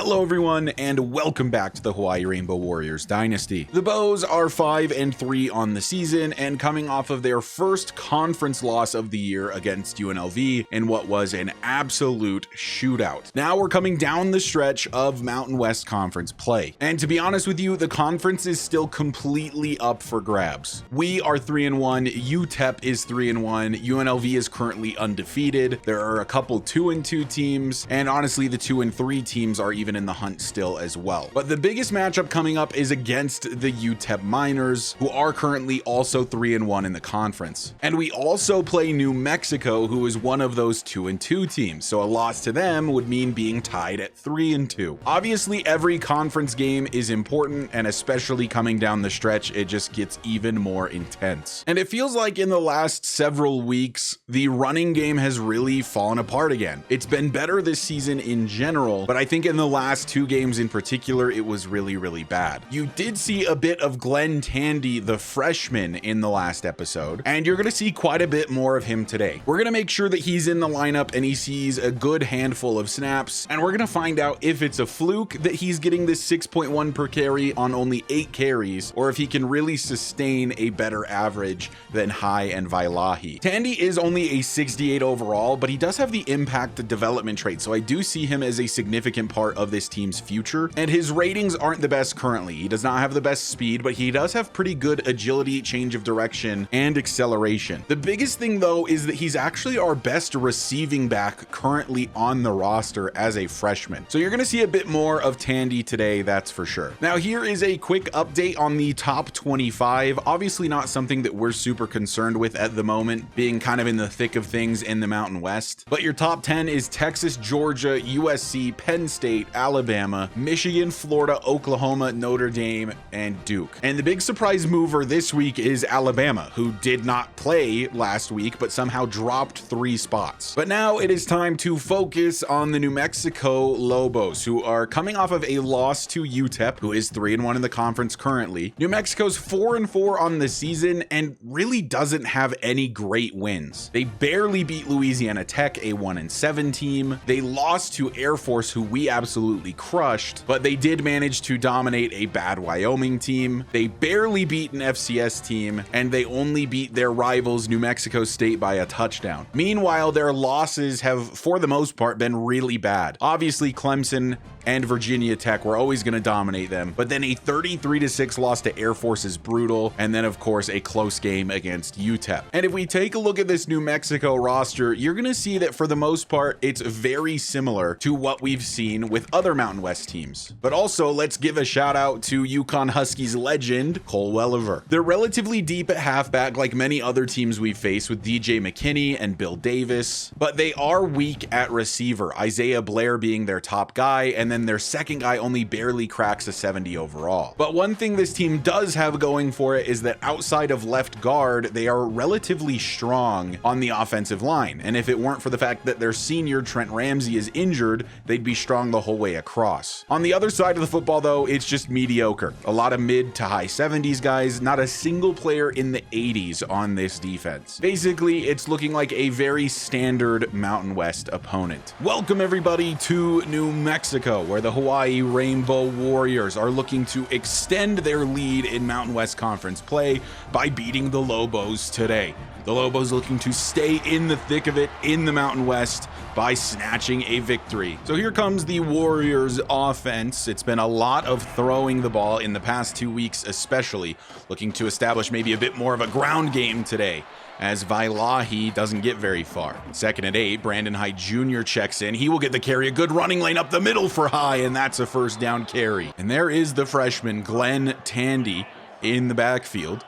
Hello everyone, and welcome back to the Hawaii Rainbow Warriors Dynasty. The Bows are 5-3 on the season and coming off of their first conference loss of the year against UNLV in what was an absolute shootout. Now we're coming down the stretch of Mountain West Conference play. And to be honest with you, the conference is still completely up for grabs. We are 3-1, UTEP is 3-1, UNLV is currently undefeated. There are a couple 2-2 teams, and honestly the 2-3 teams are even in the hunt still as well. But the biggest matchup coming up is against the UTEP Miners, who are currently also 3-1 in the conference. And we also play New Mexico, who is one of those 2-2 teams. So a loss to them would mean being tied at 3-2. Obviously, every conference game is important, and especially coming down the stretch, it just gets even more intense. And it feels like in the last several weeks, the running game has really fallen apart again. It's been better this season in general, but I think in the last two games in particular, it was really bad. You did see a bit of Glenn Tandy, the freshman, in the last episode, and you're gonna see quite a bit more of him today. We're gonna make sure that he's in the lineup and he sees a good handful of snaps, and we're gonna find out if it's a fluke that he's getting this 6.1 per carry on only 8 carries, or if he can really sustain a better average than High and Vailahi. Tandy is only a 68 overall, but he does have the impact development trait, so I do see him as a significant part of this team's future, and his ratings aren't the best currently. He does not have the best speed, but he does have pretty good agility, change of direction, and acceleration. The biggest thing though is that he's actually our best receiving back currently on the roster as a freshman. So you're gonna see a bit more of Tandy today, that's for sure. Now here is a quick update on the top 25. Obviously not something that we're super concerned with at the moment, being kind of in the thick of things in the Mountain West. But your top 10 is Texas, Georgia, USC, Penn State, Alabama, Michigan, Florida, Oklahoma, Notre Dame, and Duke. And the big surprise mover this week is Alabama, who did not play last week, but somehow dropped 3 spots. But now it is time to focus on the New Mexico Lobos, who are coming off of a loss to UTEP, who is 3-1 in the conference currently. New Mexico's 4-4 on the season and really doesn't have any great wins. They barely beat Louisiana Tech, a 1-7 team. They lost to Air Force, who we absolutely crushed, but they did manage to dominate a bad Wyoming team. They barely beat an FCS team, and they only beat their rivals New Mexico State by a touchdown. Meanwhile, their losses have, for the most part, been really bad. Obviously, Clemson and Virginia Tech were always going to dominate them, but then a 33-6 loss to Air Force is brutal, and then of course a close game against UTEP. And if we take a look at this New Mexico roster, you're going to see that for the most part it's very similar to what we've seen with other Mountain West teams. But also, let's give a shout out to Yukon Huskies legend Cole Welliver. They're relatively deep at halfback like many other teams we've faced with DJ McKinney and Bill Davis, but they are weak at receiver, Isaiah Blair being their top guy, and then their second guy only barely cracks a 70 overall. But one thing this team does have going for it is that outside of left guard, they are relatively strong on the offensive line. And if it weren't for the fact that their senior Trent Ramsey is injured, they'd be strong the whole way across. On the other side of the football though, it's just mediocre. A lot of mid to high 70s guys, not a single player in the 80s on this defense. Basically, it's looking like a very standard Mountain West opponent. Welcome everybody to New Mexico, where the Hawaii Rainbow Warriors are looking to extend their lead in Mountain West Conference play by beating the Lobos today. The Lobos looking to stay in the thick of it in the Mountain West by snatching a victory. So here comes the Warriors offense. It's been a lot of throwing the ball in the past 2 weeks, especially looking to establish maybe a bit more of a ground game today, as Vailahi doesn't get very far. 2nd and 8, Brandon High Jr. checks in. He will get the carry, a good running lane up the middle for High, and that's a first down carry. And there is the freshman Glenn Tandy in the backfield.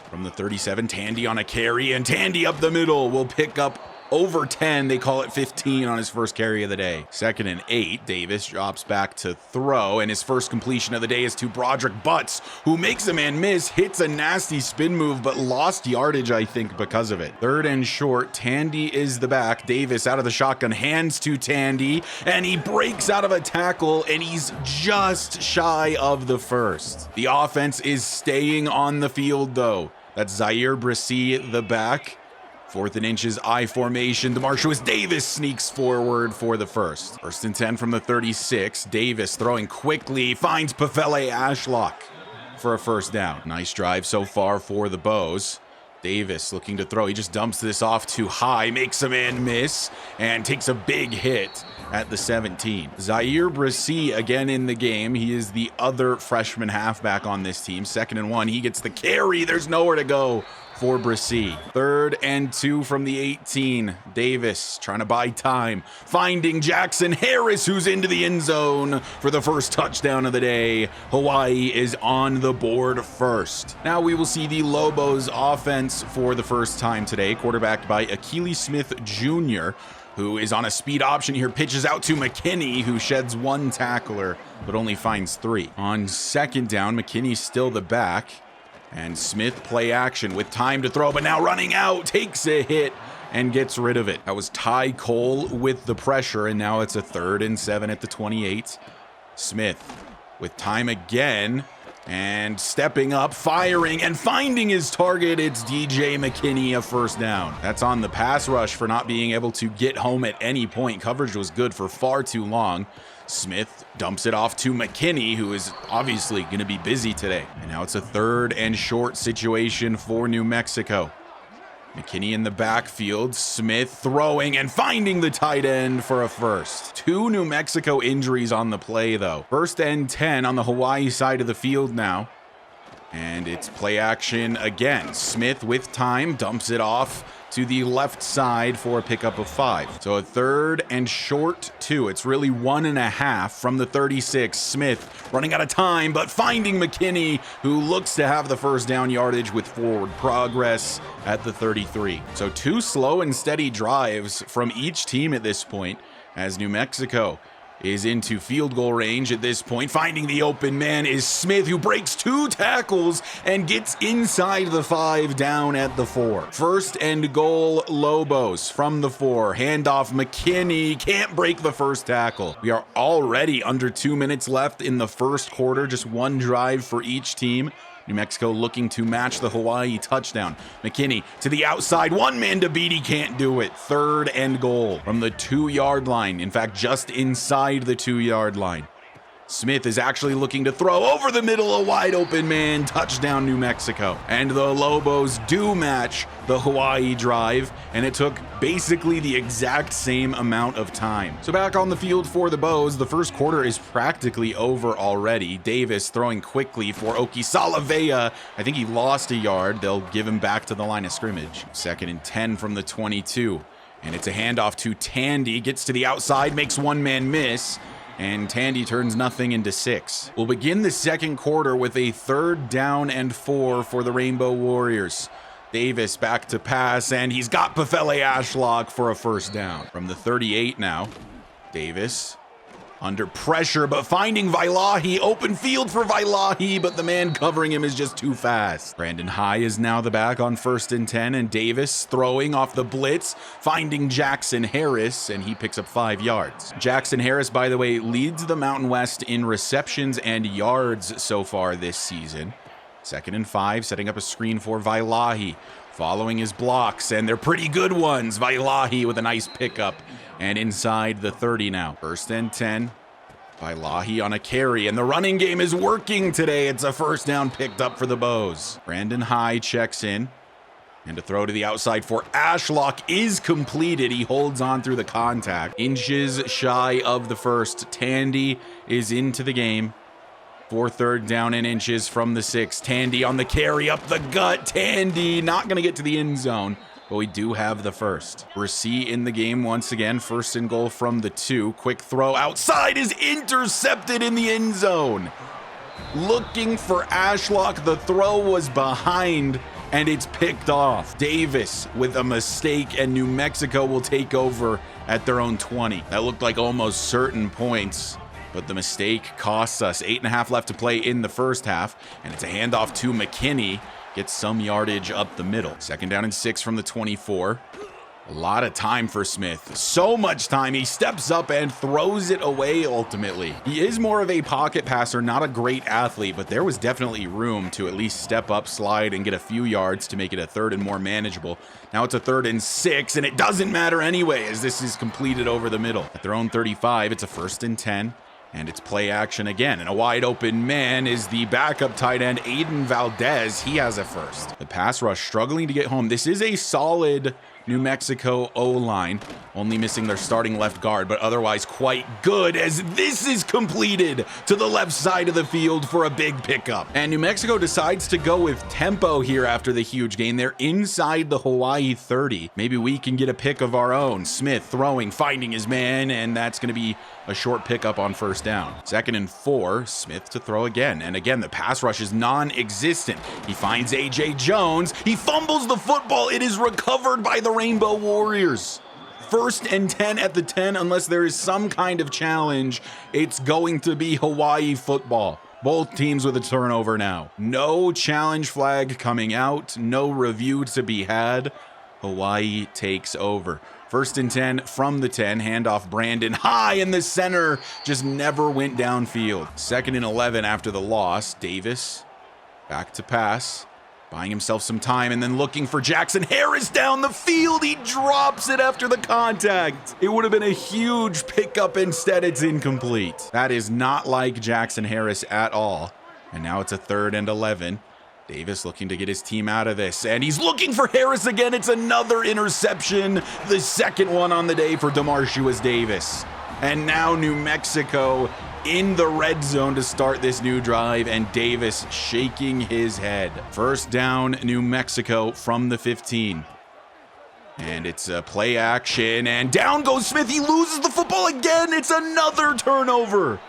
From the 37, Tandy on a carry, and Tandy up the middle will pick up over 10. They call it 15 on his first carry of the day. 2nd and 8, Davis drops back to throw, and his first completion of the day is to Broderick Butts, who makes a man miss, hits a nasty spin move, but lost yardage, I think, because of it. 3rd and short, Tandy is the back. Davis out of the shotgun, hands to Tandy, and he breaks out of a tackle, and he's just shy of the first. The offense is staying on the field, though. That's Zaire Brissy, the back. 4th and inches, I formation. DeMarshus Davis sneaks forward for the first. 1st and 10 from the 36. Davis throwing quickly, finds Pefele Ashlock for a first down. Nice drive so far for the Bows. Davis looking to throw. He just dumps this off too high, makes a man miss, and takes a big hit at the 17. Zaire Brissy again in the game. He is the other freshman halfback on this team. 2nd and 1. He gets the carry. There's nowhere to go for Brissy. 3rd and 2 from the 18. Davis trying to buy time, finding Jackson Harris, who's into the end zone for the first touchdown of the day. Hawaii is on the board first. Now we will see the Lobos offense for the first time today, quarterbacked by Akili Smith Jr., who is on a speed option here, pitches out to McKinney, who sheds 1 tackler, but only finds 3. On 2nd down, McKinney's still the back. And Smith play action with time to throw, but now running out, takes a hit and gets rid of it. That was Ty Cole with the pressure, and now it's a 3rd and 7 at the 28. Smith with time again, and stepping up, firing, and finding his target. It's DJ McKinney, a first down. That's on the pass rush for not being able to get home at any point. Coverage was good for far too long. Smith dumps it off to McKinney, who is obviously going to be busy today. And now it's a 3rd and short situation for New Mexico. McKinney in the backfield, Smith throwing and finding the tight end for a first. 2 New Mexico injuries on the play, though. 1st and 10 on the Hawaii side of the field now. And it's play action again. Smith with time, dumps it off to the left side for a pickup of 5. So a 3rd and short 2. It's really 1.5 from the 36. Smith running out of time, but finding McKinney, who looks to have the first down yardage with forward progress at the 33. So 2 slow and steady drives from each team at this point, as New Mexico is into field goal range at this point. Finding the open man is Smith, who breaks 2 tackles and gets inside the 5 down at the 4. 1st and goal, Lobos from the 4. Handoff, McKinney can't break the first tackle. We are already under 2 minutes left in the first quarter, just 1 drive for each team. New Mexico looking to match the Hawaii touchdown. McKinney to the outside, 1 man to beat, he can't do it. 3rd and goal from the 2-yard line. In fact, just inside the 2-yard line. Smith is actually looking to throw over the middle, a wide open man, touchdown New Mexico. And the Lobos do match the Hawaii drive, and it took basically the exact same amount of time. So back on the field for the Bows, the first quarter is practically over already. Davis throwing quickly for Oki Salavea. I think he lost a yard. They'll give him back to the line of scrimmage. 2nd and 10 from the 22. And it's a handoff to Tandy, gets to the outside, makes 1 man miss. And Tandy turns nothing into 6. We'll begin the second quarter with a 3rd down and 4 for the Rainbow Warriors. Davis back to pass, and he's got Pefele Ashlock for a first down. From the 38 now, Davis under pressure, but finding Vailahi. Open field for Vailahi, but the man covering him is just too fast. Brandon High is now the back on 1st and 10, and Davis throwing off the blitz, finding Jackson Harris, and he picks up 5 yards. Jackson Harris, by the way, leads the Mountain West in receptions and yards so far this season. 2nd and 5, setting up a screen for Vailahi, following his blocks, and they're pretty good ones. Vailahi with a nice pickup, and inside the 30 now. 1st and 10. Vailahi on a carry, and the running game is working today. It's a first down picked up for the Bows. Brandon High checks in, and a throw to the outside for Ashlock is completed. He holds on through the contact. Inches shy of the first. Tandy is into the game for 3rd down and inches from the 6. Tandy on the carry up the gut. Tandy not going to get to the end zone, but we do have the first. Brissy in the game once again. 1st and goal from the 2. Quick throw outside is intercepted in the end zone. Looking for Ashlock. The throw was behind, and it's picked off. Davis with a mistake, and New Mexico will take over at their own 20. That looked like almost certain points, but the mistake costs us. 8.5 left to play in the first half, and it's a handoff to McKinney. Gets some yardage up the middle. 2nd down and 6 from the 24. A lot of time for Smith. So much time. He steps up and throws it away ultimately. He is more of a pocket passer, not a great athlete, but there was definitely room to at least step up, slide, and get a few yards to make it a third and more manageable. Now it's a 3rd and 6, and it doesn't matter anyway as this is completed over the middle. At their own 35, it's a 1st and 10. And it's play action again. And a wide open man is the backup tight end, Aiden Valdez. He has a first. The pass rush struggling to get home. This is a solid New Mexico O-line, only missing their starting left guard, but otherwise quite good as this is completed to the left side of the field for a big pickup. And New Mexico decides to go with tempo here after the huge gain. They're inside the Hawai'i 30. Maybe we can get a pick of our own. Smith throwing, finding his man, and that's going to be a short pickup on 1st down. 2nd and 4, Smith to throw again. And again, the pass rush is non-existent. He finds A.J. Jones. He fumbles the football. It is recovered by the Rainbow Warriors. 1st and 10 at the 10, unless there is some kind of challenge, it's going to be Hawai'i football. Both teams with a turnover now. No challenge flag coming out, no review to be had. Hawai'i takes over. 1st and 10 from the 10, handoff Brandon high in the center, just never went downfield. 2nd and 11 after the loss. Davis back to pass. Buying himself some time and then looking for Jackson Harris down the field. He drops it after the contact. It would have been a huge pickup. Instead, it's incomplete. That is not like Jackson Harris at all. And now it's a 3rd and 11. Davis looking to get his team out of this. And he's looking for Harris again. It's another interception. The 2nd one on the day for DeMarcius Davis. And now New Mexico in the red zone to start this new drive, and Davis shaking his head. 1st down, New Mexico from the 15. And it's a play action, and down goes Smith. He loses the football again. It's another turnover.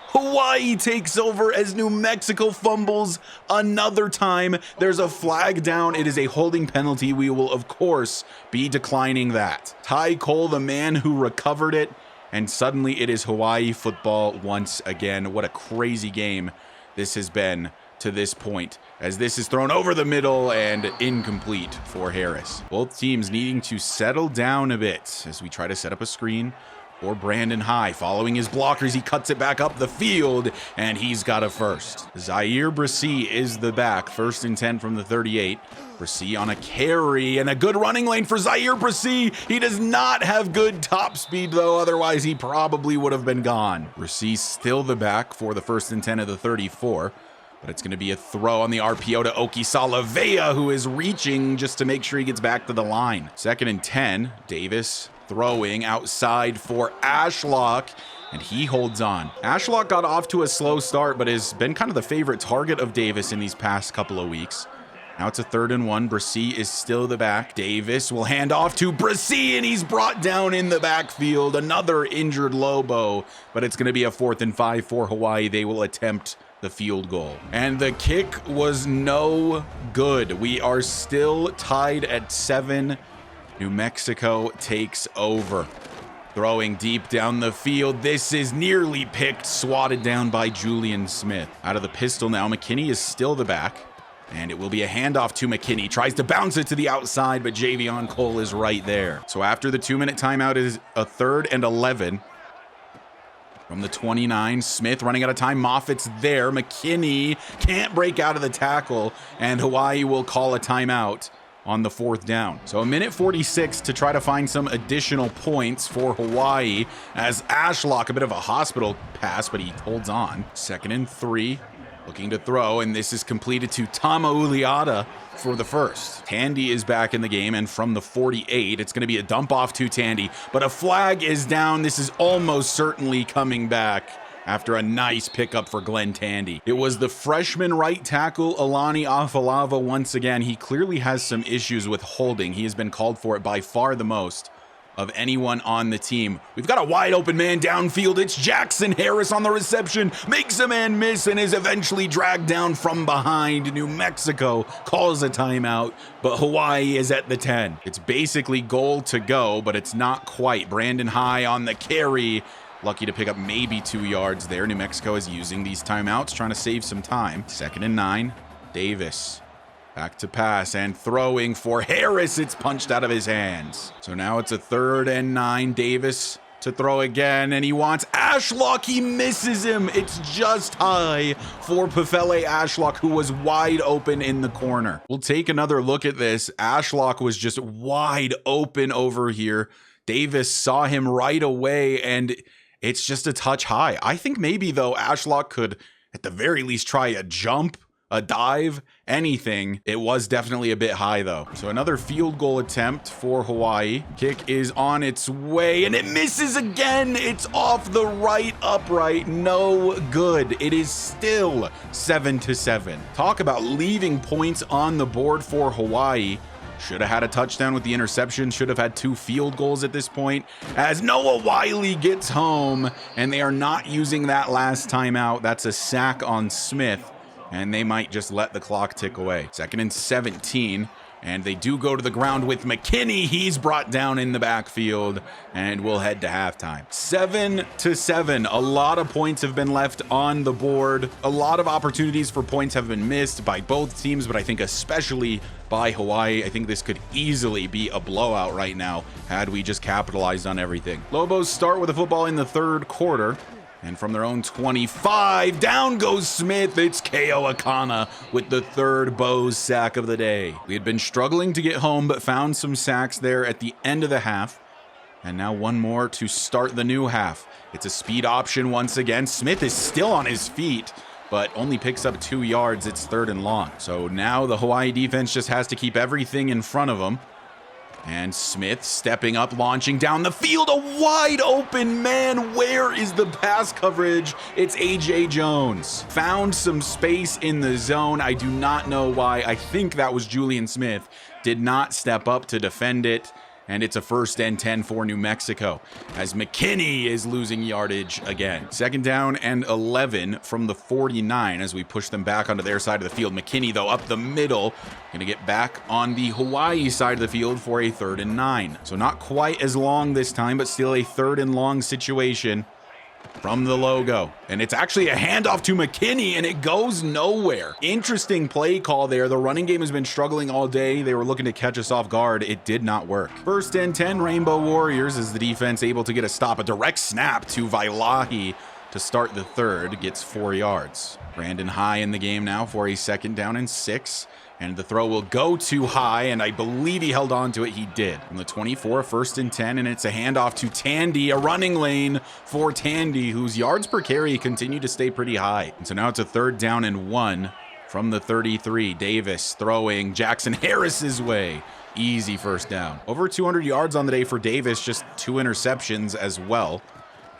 Hawai'i takes over as New Mexico fumbles another time. There's a flag down. It is a holding penalty. We will, of course, be declining that. Ty Cole, the man who recovered it, and suddenly it is Hawai'i football once again. What a crazy game this has been to this point, as this is thrown over the middle and incomplete for Harris. Both teams needing to settle down a bit as we try to set up a screen for Brandon High. Following his blockers, he cuts it back up the field, and he's got a first. Zaire Brissy is the back. 1st and 10 from the 38. Brissy on a carry, and a good running lane for Zaire Brissy. He does not have good top speed, though. Otherwise, he probably would have been gone. Brissy still the back for the 1st and 10 of the 34. But it's going to be a throw on the RPO to Oki Salavea, who is reaching just to make sure he gets back to the line. 2nd and 10, Davis throwing outside for Ashlock, and he holds on. Ashlock got off to a slow start, but has been kind of the favorite target of Davis in these past couple of weeks. Now it's a 3rd and 1. Brissy is still the back. Davis will hand off to Brissy, and he's brought down in the backfield. Another injured Lobo, but it's going to be a 4th and 5 for Hawai'i. They will attempt the field goal. And the kick was no good. We are still tied at 7. New Mexico takes over. Throwing deep down the field. This is nearly picked, swatted down by Julian Smith. Out of the pistol now, McKinney is still the back. And it will be a handoff to McKinney. Tries to bounce it to the outside, but Javion Cole is right there. So after the 2-minute timeout is a 3rd and 11. From the 29, Smith running out of time. Moffitt's there. McKinney can't break out of the tackle, and Hawai'i will call a timeout on the 4th down. So a minute 46 to try to find some additional points for Hawai'i, as Ashlock, a bit of a hospital pass, but he holds on. 2nd and 3. Looking to throw, and this is completed to Tama Uliata for the first. Tandy is back in the game, and from the 48, it's going to be a dump off to Tandy, but a flag is down. This is almost certainly coming back after a nice pickup for Glenn Tandy. It was the freshman right tackle, Alani Afalava, once again. He clearly has some issues with holding. He has been called for it by far the most of anyone on the team. We've got a wide open man downfield. It's Jackson Harris on the reception, makes a man miss, and is eventually dragged down from behind. New Mexico calls a timeout, but Hawai'i is at the 10. It's basically goal to go, but it's not quite. Brandon High on the carry, lucky to pick up maybe 2 yards there. New Mexico is using these timeouts, trying to save some time. 2nd and 9, Davis Back to pass and throwing for Harris. It's punched out of his hands. So now it's a 3rd and 9. Davis to throw again, and he wants Ashlock. He misses him. It's just high for Pefele Ashlock, who was wide open in the corner. We'll take another look at this. Ashlock was just wide open over here. Davis saw him right away, and it's just a touch high. I think maybe, though, Ashlock could at the very least try a jump, a dive, anything. It was definitely a bit high, though. So another field goal attempt for Hawaii. Kick is on its way, and it misses again. It's off the right upright. No good. It is still 7-7. Talk about leaving points on the board for Hawaii. Should have had a touchdown with the interception. Should have had 2 field goals at this point, as Noah Wiley gets home, and they are not using that last timeout. That's a sack on Smith, and they might just let the clock tick away. 2nd and 17, and they do go to the ground with McKinney. He's brought down in the backfield, and we'll head to halftime. 7-7. A lot of points have been left on the board. A lot of opportunities for points have been missed by both teams, but I think especially by Hawaii. I think this could easily be a blowout right now had we just capitalized on everything. Lobos start with the football in the 3rd quarter. And from their own 25, down goes Smith. It's Ko Akana with the 3rd Bows sack of the day. We had been struggling to get home, but found some sacks there at the end of the half. And now one more to start the new half. It's a speed option once again. Smith is still on his feet, but only picks up 2 yards. It's 3rd and long. So now the Hawaii defense just has to keep everything in front of them. And Smith stepping up, launching down the field. A wide open man. Where is the pass coverage? It's A.J. Jones. Found some space in the zone. I do not know why. I think that was Julian Smith. Did not step up to defend it. And it's a 1st and 10 for New Mexico, as McKinney is losing yardage again. 2nd down and 11 from the 49 as we push them back onto their side of the field. McKinney, though, up the middle, going to get back on the Hawaii side of the field for a 3rd and 9. So not quite as long this time, but still a 3rd and long situation from the logo. And it's actually a handoff to McKinney, and it goes nowhere. Interesting play call there. The running game has been struggling all day. They were looking to catch us off guard. It did not work. 1st and 10, Rainbow Warriors, as the defense able to get a stop. A direct snap to Vailahi to start the 3rd. Gets 4 yards. Brandon High in the game now for a 2nd down and 6. And the throw will go too high, and I believe he held on to it. He did. From the 24, 1st and 10, and it's a handoff to Tandy, a running lane for Tandy, whose yards per carry continue to stay pretty high. And so now it's a 3rd down and 1 from the 33. Davis throwing Jackson Harris's way. Easy 1st down. Over 200 yards on the day for Davis, just 2 interceptions as well.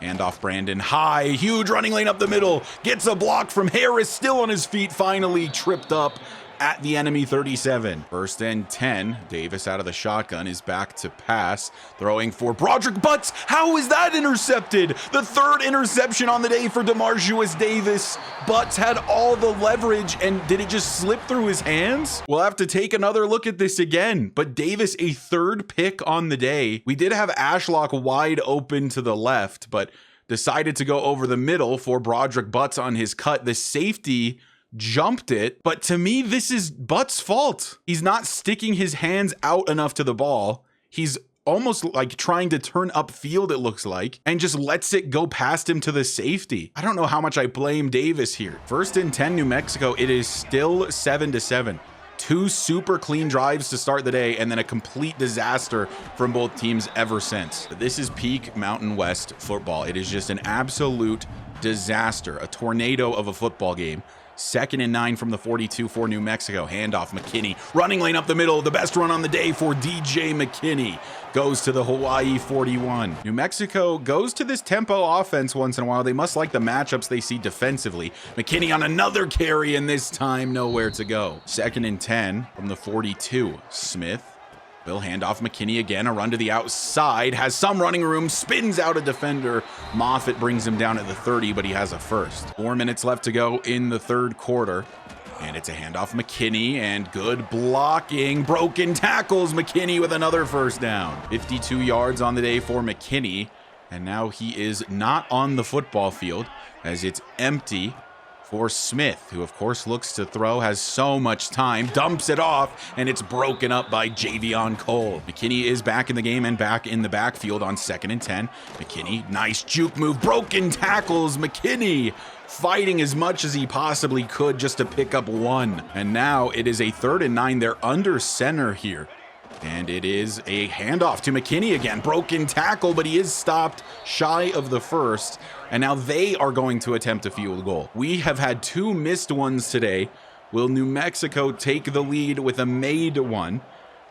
Handoff Brandon High, huge running lane up the middle. Gets a block from Harris, still on his feet, finally tripped up at the enemy 37. 1st and 10. Davis out of the shotgun is back to pass. Throwing for Broderick Butts. How is that intercepted? The 3rd interception on the day for DeMarcius Davis. Butts had all the leverage, and did it just slip through his hands? We'll have to take another look at this again. But Davis, a 3rd pick on the day. We did have Ashlock wide open to the left, but decided to go over the middle for Broderick Butts on his cut. The safety jumped it, but to me, this is Butts' fault. He's not sticking his hands out enough to the ball. He's almost like trying to turn upfield, it looks like, and just lets it go past him to the safety. I don't know how much I blame Davis here. 1st and 10, New Mexico. It is still 7-7. 2 super clean drives to start the day, and then a complete disaster from both teams ever since. This is peak Mountain West football. It is just an absolute disaster, a tornado of a football game. 2nd and 9 from the 42 for New Mexico. Handoff McKinney. Running lane up the middle. The best run on the day for DJ McKinney. Goes to the Hawaii 41. New Mexico goes to this tempo offense once in a while. They must like the matchups they see defensively. McKinney on another carry, and this time nowhere to go. 2nd and 10 from the 42. Smith will hand off McKinney again. A run to the outside. Has some running room. Spins out a defender. Moffitt brings him down at the 30, but he has a 1st. 4 minutes left to go in the 3rd quarter. And it's a handoff McKinney, and good blocking. Broken tackles. McKinney with another 1st down. 52 yards on the day for McKinney. And now he is not on the football field, as it's empty for Smith, who of course looks to throw, has so much time, dumps it off, and it's broken up by Javion Cole. McKinney is back in the game and back in the backfield on 2nd and 10. McKinney, nice juke move, broken tackles. McKinney fighting as much as he possibly could just to pick up 1. And now it is a 3rd and 9. They're under center here. And it is a handoff to McKinney again. Broken tackle, but he is stopped shy of the 1st. And now they are going to attempt a field goal. We have had 2 missed ones today. Will New Mexico take the lead with a made one?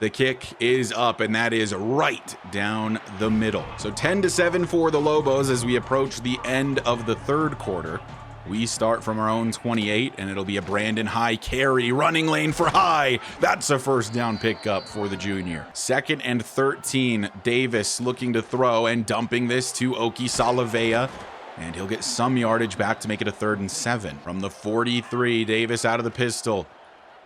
The kick is up, and that is right down the middle. So 10-7 for the Lobos as we approach the end of the 3rd quarter. We start from our own 28, and it'll be a Brandon High carry, running lane for High. That's a 1st down pickup for the junior. 2nd and 13, Davis looking to throw and dumping this to Oki Salavea. And he'll get some yardage back to make it a 3rd and 7. From the 43, Davis out of the pistol.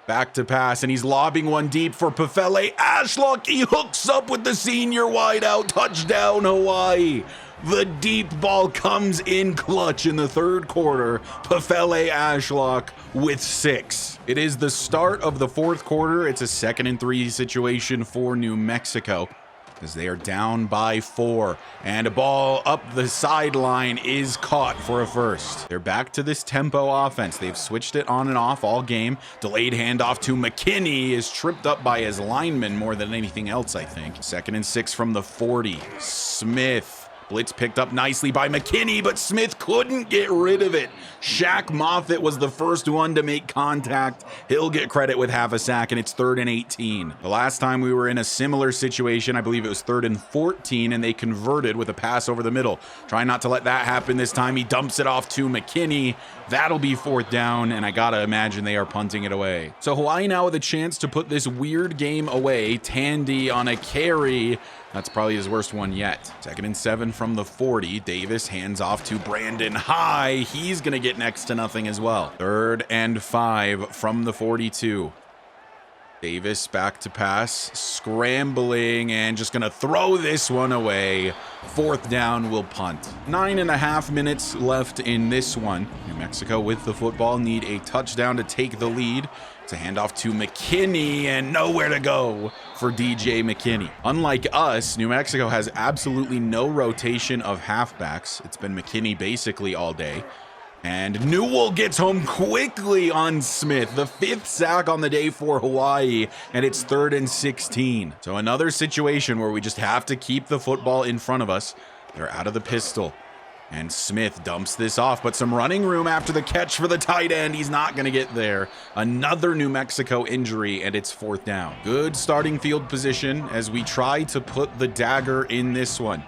Back to pass, and he's lobbing one deep for Pefele Ashlock. He hooks up with the senior wideout. Touchdown, Hawaii. The deep ball comes in clutch in the 3rd quarter. Pefele Ashlock with 6. It is the start of the 4th quarter. It's a 2nd and 3 situation for New Mexico as they are down by 4. And a ball up the sideline is caught for a 1st. They're back to this tempo offense. They've switched it on and off all game. Delayed handoff to McKinney is tripped up by his lineman more than anything else, I think. 2nd and 6 from the 40. Smith. Blitz picked up nicely by McKinney, but Smith couldn't get rid of it. Shaq Moffitt was the first one to make contact. He'll get credit with half a sack, and it's 3rd and 18. The last time we were in a similar situation, I believe it was 3rd and 14, and they converted with a pass over the middle. Try not to let that happen this time. He dumps it off to McKinney. That'll be 4th down, and I gotta imagine they are punting it away. So Hawaii now with a chance to put this weird game away. Tandy on a carry. That's probably his worst one yet. 2nd and 7 from the 40. Davis hands off to Brandon High. He's going to get next to nothing as well. 3rd and 5 from the 42. Davis back to pass, scrambling, and just going to throw this one away. 4th down, will punt. 9.5 minutes left in this one. New Mexico with the football need a touchdown to take the lead. It's a handoff to McKinney, and nowhere to go for DJ McKinney. Unlike us, New Mexico has absolutely no rotation of halfbacks. It's been McKinney basically all day. And Newell gets home quickly on Smith. The 5th sack on the day for Hawaii, and it's 3rd and 16. So another situation where we just have to keep the football in front of us. They're out of the pistol. And Smith dumps this off, but some running room after the catch for the tight end. He's not going to get there. Another New Mexico injury, and it's 4th down. Good starting field position as we try to put the dagger in this one.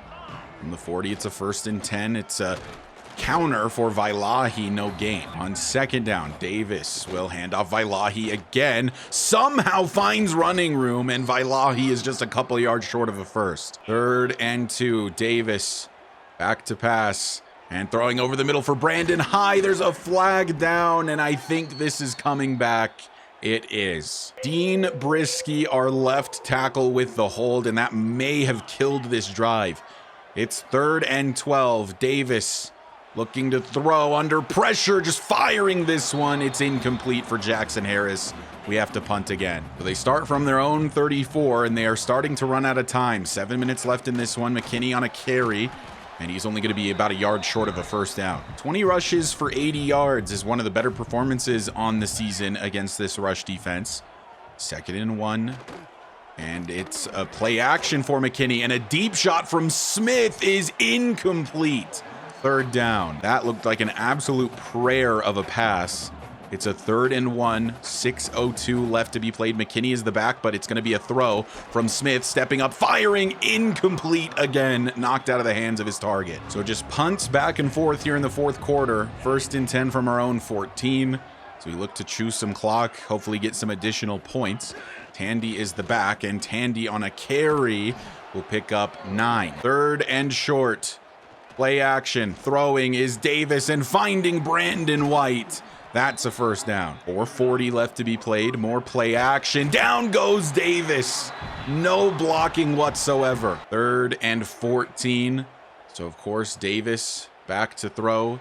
From the 40, it's a 1st and 10. It's a counter for Vailahi, no gain. On 2nd down, Davis will hand off Vailahi again. Somehow finds running room, and Vailahi is just a couple yards short of a 1st. 3rd and 2, Davis back to pass, and throwing over the middle for Brandon High. There's a flag down, and I think this is coming back. It is. Dean Brisky, our left tackle, with the hold, and that may have killed this drive. It's 3rd and 12. Davis looking to throw under pressure, just firing this one. It's incomplete for Jackson Harris. We have to punt again. So they start from their own 34, and they are starting to run out of time. 7 minutes left in this one. McKinney on a carry, and he's only going to be about a yard short of a 1st down. 20 rushes for 80 yards is one of the better performances on the season against this rush defense. 2nd and 1. And it's a play action for McKinney, and a deep shot from Smith is incomplete. 3rd down. That looked like an absolute prayer of a pass. It's a 3rd and 1, 6:02 left to be played. McKinney is the back, but it's going to be a throw from Smith, stepping up, firing, incomplete again, knocked out of the hands of his target. So just punts back and forth here in the 4th quarter. 1st and 10 from our own 14. So we look to chew some clock, hopefully get some additional points. Tandy is the back, and Tandy on a carry will pick up 9. 3rd and short. Play action. Throwing is Davis, and finding Brandon White. That's a 1st down. 4:40 left to be played. More play action. Down goes Davis. No blocking whatsoever. 3rd and 14. So, of course, Davis back to throw.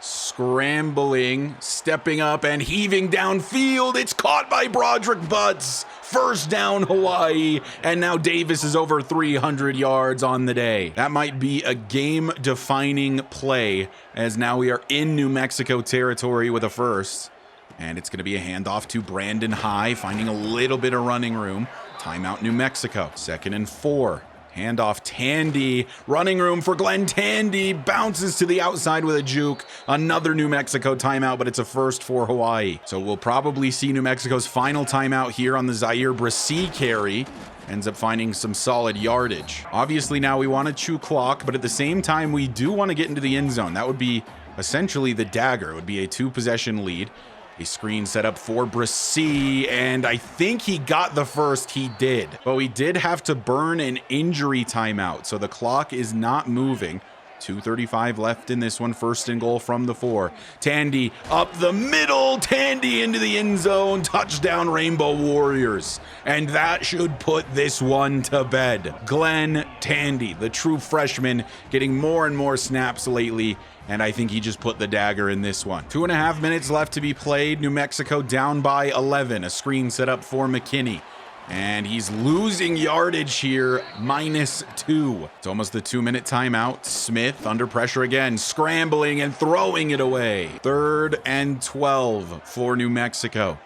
Scrambling, stepping up and heaving downfield. It's caught by Broderick Butts. First down, Hawaii. And now Davis is over 300 yards on the day. That might be a game-defining play, as now we are in New Mexico territory with a first. And it's going to be a handoff to Brandon High, finding a little bit of running room. Timeout, New Mexico. 2nd and 4. Handoff, Tandy, running room for Glenn Tandy, bounces to the outside with a juke. Another New Mexico timeout, but it's a first for Hawaii. So we'll probably see New Mexico's final timeout here on the Zaire Brissy carry. Ends up finding some solid yardage. Obviously now we want to chew clock, but at the same time we do want to get into the end zone. That would be essentially the dagger. It would be a 2-possession lead. A screen set up for Brissy, and I think he got the first. He did. But we did have to burn an injury timeout, so the clock is not moving. 2:35 left in this one. 1st and goal from the 4. Tandy up the middle. Tandy into the end zone. Touchdown, Rainbow Warriors. And that should put this one to bed. Glenn Tandy, the true freshman, getting more and more snaps lately. And I think he just put the dagger in this one. 2.5 minutes left to be played. New Mexico down by 11. A screen set up for McKinney. And he's losing yardage here, -2. It's almost the 2-minute timeout. Smith under pressure again, scrambling and throwing it away. 3rd and 12 for New Mexico.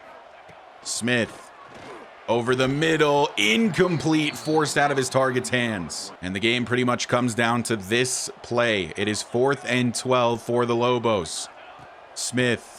Smith over the middle, incomplete, forced out of his target's hands. And the game pretty much comes down to this play. It is 4th and 12 for the Lobos. Smith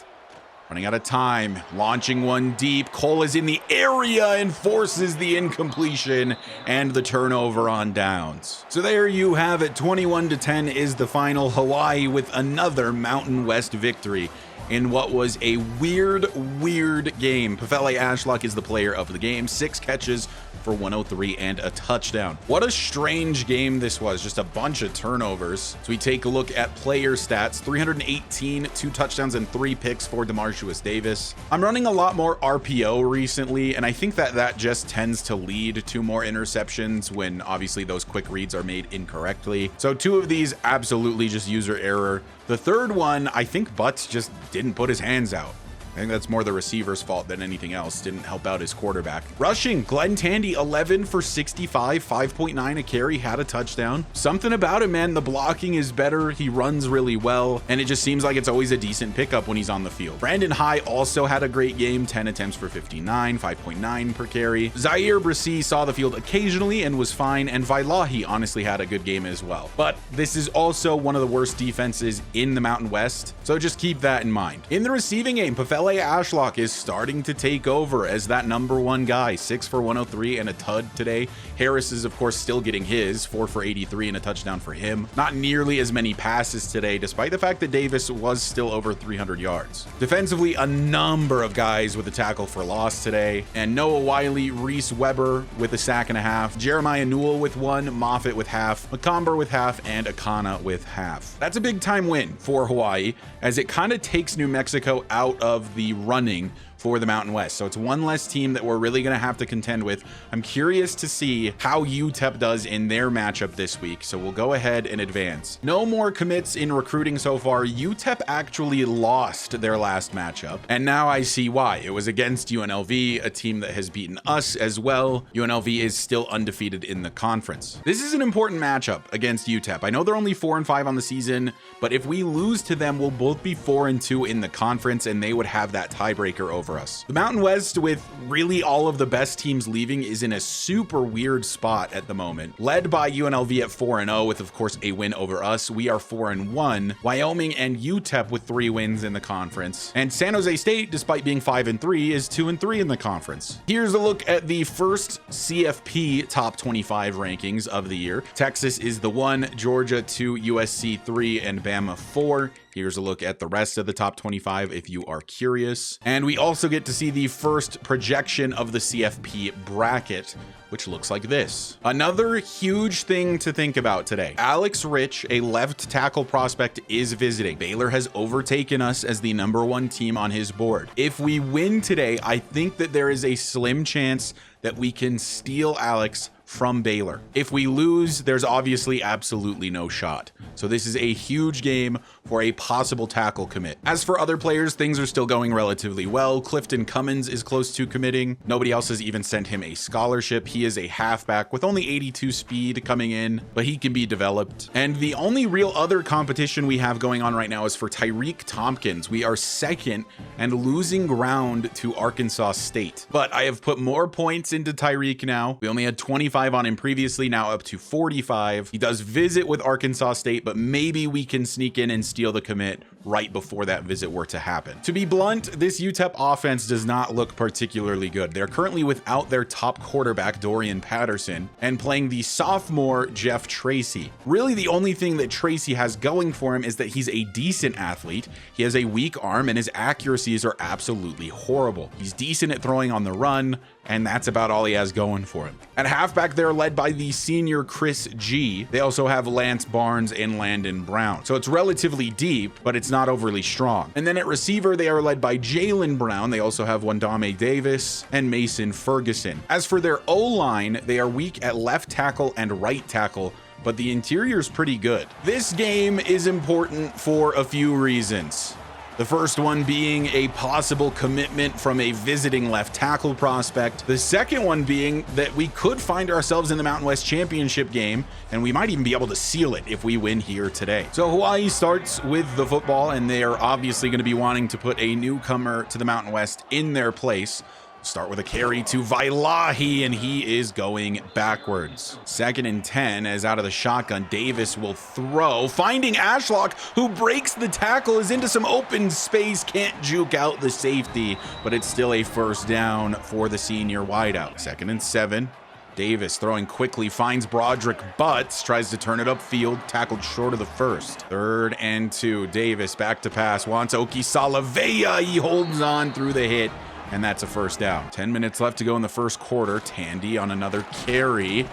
running out of time, launching one deep. Cole is in the area and forces the incompletion and the turnover on downs. So there you have it. 21-10 is the final. Hawaii with another Mountain West victory in what was a weird game. Pefele Ashlock is the player of the game. 6 catches for 103 and a touchdown. What a strange game this was. Just a bunch of turnovers. So we take a look at player stats. 318, 2 touchdowns and 3 picks for DeMarcius Davis. I'm running a lot more RPO recently, and I think that just tends to lead to more interceptions when obviously those quick reads are made incorrectly. So 2 of these absolutely just user error. The 3rd one, I think Butts just didn't put his hands out. I think that's more the receiver's fault than anything else. Didn't help out his quarterback. Rushing, Glenn Tandy, 11 for 65, 5.9 a carry, had a touchdown. Something about him, man. The blocking is better. He runs really well, and it just seems like it's always a decent pickup when he's on the field. Brandon High also had a great game, 10 attempts for 59, 5.9 per carry. Zaire Brissy saw the field occasionally and was fine, and Vailahi honestly had a good game as well. But this is also one of the worst defenses in the Mountain West, so just keep that in mind. In the receiving game, Pefele Ashlock is starting to take over as that #1 guy. 6 for 103 and a tud today. Harris is of course still getting his, 4 for 83 and a touchdown for him. Not nearly as many passes today, despite the fact that Davis was still over 300 yards. Defensively, a number of guys with a tackle for loss today, and Noah Wiley, Reese Weber with a sack and a half, Jeremiah Newell with 1, Moffitt with half, McComber with half, and Akana with half. That's a big time win for Hawaii, as it kind of takes New Mexico out of the running for the Mountain West. So it's one less team that we're really going to have to contend with. I'm curious to see how UTEP does in their matchup this week. So we'll go ahead and advance. No more commits in recruiting so far. UTEP actually lost their last matchup, and now I see why. It was against UNLV, a team that has beaten us as well. UNLV is still undefeated in the conference. This is an important matchup against UTEP. I know they're only 4-5 on the season, but if we lose to them, we'll both be 4-2 in the conference, and they would have that tiebreaker over us. The Mountain West, with really all of the best teams leaving, is in a super weird spot at the moment. Led by UNLV at 4-0 with, of course, a win over us. We are 4-1. Wyoming and UTEP with 3 wins in the conference. And San Jose State, despite being 5-3, is 2-3 in the conference. Here's a look at the first CFP top 25 rankings of the year. Texas is the 1, Georgia 2, USC 3, and Bama 4. Here's a look at the rest of the top 25 if you are curious. And we also get to see the first projection of the CFP bracket, which looks like this. Another huge thing to think about today. Alex Rich, a left tackle prospect, is visiting. Baylor has overtaken us as the #1 team on his board. If we win today, I think that there is a slim chance that we can steal Alex from Baylor. If we lose, there's obviously absolutely no shot. So this is a huge game for a possible tackle commit. As for other players, things are still going relatively well. Clifton Cummins is close to committing. Nobody else has even sent him a scholarship. He is a halfback with only 82 speed coming in, but he can be developed. And the only real other competition we have going on right now is for Tyreek Tompkins. We are second and losing ground to Arkansas State. But I have put more points into Tyreek now. We only had 25 on him previously, now up to 45. He does visit with Arkansas State, but maybe we can sneak in and steal the commit right before that visit were to happen. To be blunt, this UTEP offense does not look particularly good. They're currently without their top quarterback, Dorian Patterson, and playing the sophomore, Jeff Tracy. Really, the only thing that Tracy has going for him is that he's a decent athlete. He has a weak arm and his accuracies are absolutely horrible. He's decent at throwing on the run, and that's about all he has going for him. At halfback, they're led by the senior Chris G. They also have Lance Barnes and Landon Brown. So it's relatively deep, but it's not overly strong. And then at receiver, they are led by Jalen Brown. They also have Wandame Davis and Mason Ferguson. As for their O-line, they are weak at left tackle and right tackle, but the interior is pretty good. This game is important for a few reasons. The first one being a possible commitment from a visiting left tackle prospect. The second one being that we could find ourselves in the Mountain West Championship game, and we might even be able to seal it if we win here today. So Hawaii starts with the football, and they are obviously going to be wanting to put a newcomer to the Mountain West in their place. Start with a carry to Vailahi, and he is going backwards. 2nd and 10, as out of the shotgun, Davis will throw, finding Ashlock, who breaks the tackle, is into some open space, can't juke out the safety, but it's still a first down for the senior wideout. 2nd and 7. Davis throwing quickly, finds Broderick Butts, tries to turn it upfield, tackled short of the first. 3rd and 2. Davis back to pass, wants Oki Salavea. He holds on through the hit, and that's a first down. 10 minutes left to go in the first quarter. Tandy on another carry,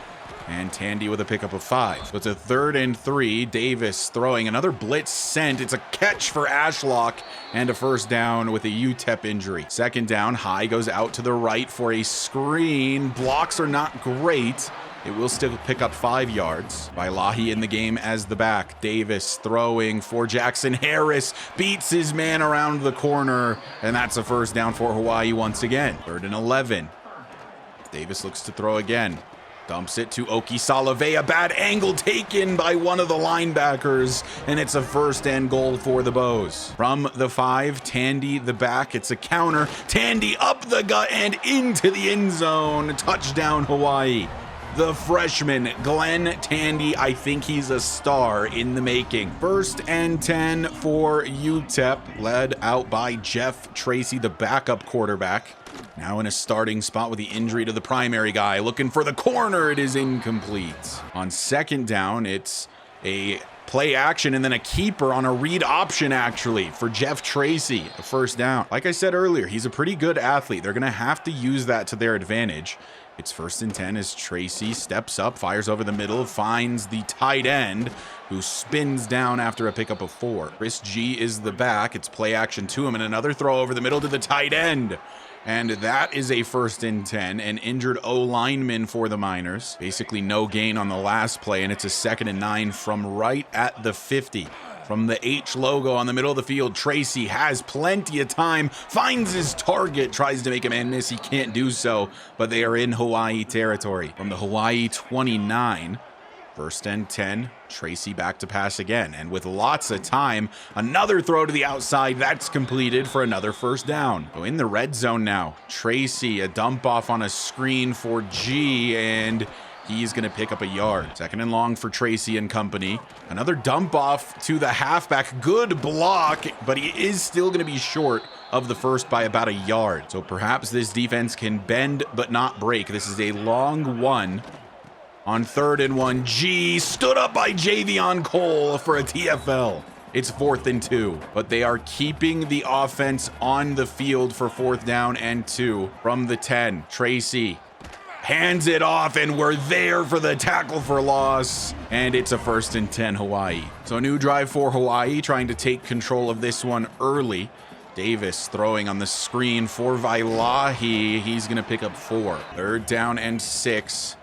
and Tandy with a pickup of 5. So it's a 3rd and 3. Davis throwing another blitz sent. It's a catch for Ashlock and a first down with a UTEP injury. 2nd down, High goes out to the right for a screen. Blocks are not great. It will still pick up 5 yards. Vailahi in the game as the back. Davis throwing for Jackson Harris. Beats his man around the corner. And that's a first down for Hawaii once again. 3rd and 11. Davis looks to throw again. Dumps it to Oki Salavea. Bad angle taken by one of the linebackers. And it's a first and goal for the Bows. From the 5, Tandy the back. It's a counter. Tandy up the gut and into the end zone. Touchdown Hawaii. The freshman, Glenn Tandy, I think he's a star in the making. 1st and 10 for UTEP, led out by Jeff Tracy, the backup quarterback. Now in a starting spot with the injury to the primary guy. Looking for the corner, it is incomplete. On 2nd down, it's a play action and then a keeper on a read option actually for Jeff Tracy, a first down. Like I said earlier, he's a pretty good athlete. They're gonna have to use that to their advantage. It's 1st and 10 as Tracy steps up, fires over the middle, finds the tight end who spins down after a pickup of 4. Chris G is the back. It's play action to him and another throw over the middle to the tight end. And that is a 1st and 10, an injured O-lineman for the Miners. Basically no gain on the last play, and it's a 2nd and 9 from right at the 50. From the H logo on the middle of the field, Tracy has plenty of time, finds his target, tries to make a man miss. He can't do so, but they are in Hawaii territory. From the Hawaii 29, 1st and 10, Tracy back to pass again. And with lots of time, another throw to the outside. That's completed for another first down. So in the red zone now, Tracy, a dump off on a screen for G, and he's going to pick up a yard. 2nd and long for Tracy and company. Another dump off to the halfback. Good block, but he is still going to be short of the first by about a yard. So perhaps this defense can bend but not break. This is a long one. On 3rd and 1, G stood up by Javion Cole for a TFL. It's 4th and 2, but they are keeping the offense on the field for 4th down and 2. From the 10, Tracy hands it off, and we're there for the tackle for loss, and it's a 1st and 10 Hawaii. So a new drive for Hawaii, trying to take control of this one early. Davis throwing on the screen for Vailahi. He's going to pick up 4. 3rd down and 6.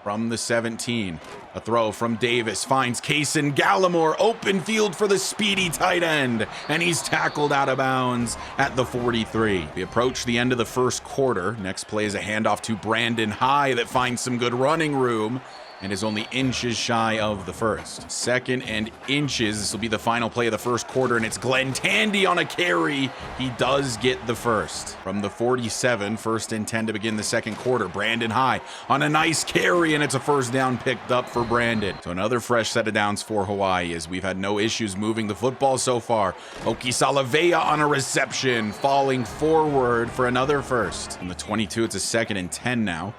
from the 17. A throw from Davis finds Kaysen Gallimore, open field for the speedy tight end, and he's tackled out of bounds at the 43. We approach the end of the first quarter. Next play is a handoff to Brandon High that finds some good running room and is only inches shy of the first. Second and inches. This will be the final play of the first quarter, and it's Glenn Tandy on a carry. He does get the first. From the 47, first and 10 to begin the second quarter. Brandon High on a nice carry, and it's a first down picked up for Brandon. So another fresh set of downs for Hawaii, as we've had no issues moving the football so far. Oki Salavea on a reception, falling forward for another first. From the 22, it's a second and 10 now.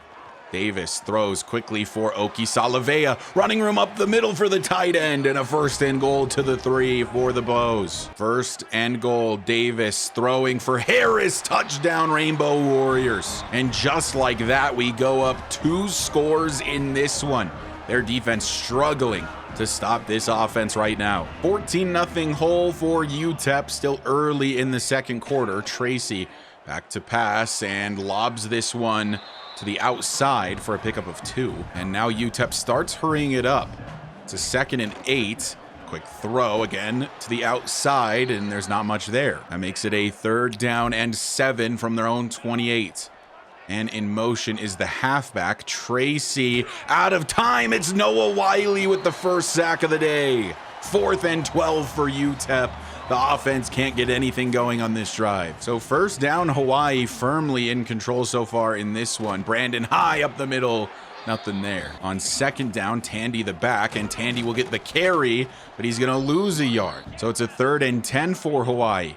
Davis throws quickly for Oki Salavea. Running room up the middle for the tight end, and a first and goal to the 3 for the Bows. First and goal, Davis throwing for Harris. Touchdown, Rainbow Warriors. And just like that, we go up 2 scores in this one. Their defense struggling to stop this offense right now. 14-0 hole for UTEP, still early in the second quarter. Tracy back to pass and lobs this one to the outside for a pickup of 2. And now UTEP starts hurrying it up. It's a second and 8. Quick throw again to the outside, and there's not much there. That makes it a third down and 7 from their own 28. And in motion is the halfback, Tracy. Out of time, it's Noah Wiley with the first sack of the day. 4th and 12 for UTEP. The offense can't get anything going on this drive. So first down, Hawaii firmly in control so far in this one. Brandon High up the middle, nothing there. On second down, Tandy the back, and Tandy will get the carry, but he's gonna lose a yard. So it's a 3rd and 10 for Hawaii.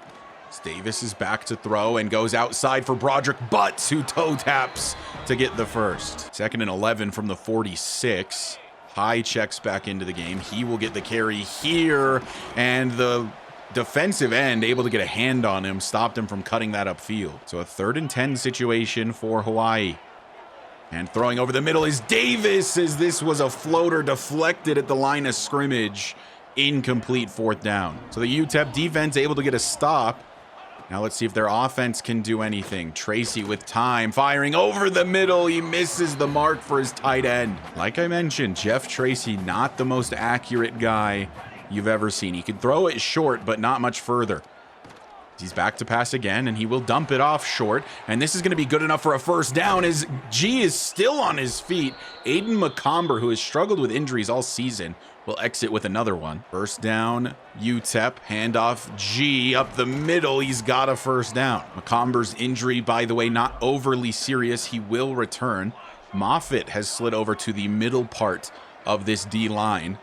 Davis is back to throw and goes outside for Broderick Butts, who toe taps to get the first. 2nd and 11 from the 46. High checks back into the game. He will get the carry here, and the defensive end able to get a hand on him, stopped him from cutting that upfield. So a 3rd and 10 situation for Hawaii. And throwing over the middle is Davis, as this was a floater deflected at the line of scrimmage. Incomplete 4th down. So the UTEP defense able to get a stop. Now let's see if their offense can do anything. Tracy with time, firing over the middle. He misses the mark for his tight end. Like I mentioned, Jeff Tracy, not the most accurate guy you've ever seen. He can throw it short, but not much further. He's back to pass again, and he will dump it off short. And this is going to be good enough for a first down, as G is still on his feet. Aiden McComber, who has struggled with injuries all season, will exit with another one. First down, UTEP, handoff G up the middle. He's got a first down. McComber's injury, by the way, not overly serious. He will return. Moffitt has slid over to the middle part of this D line.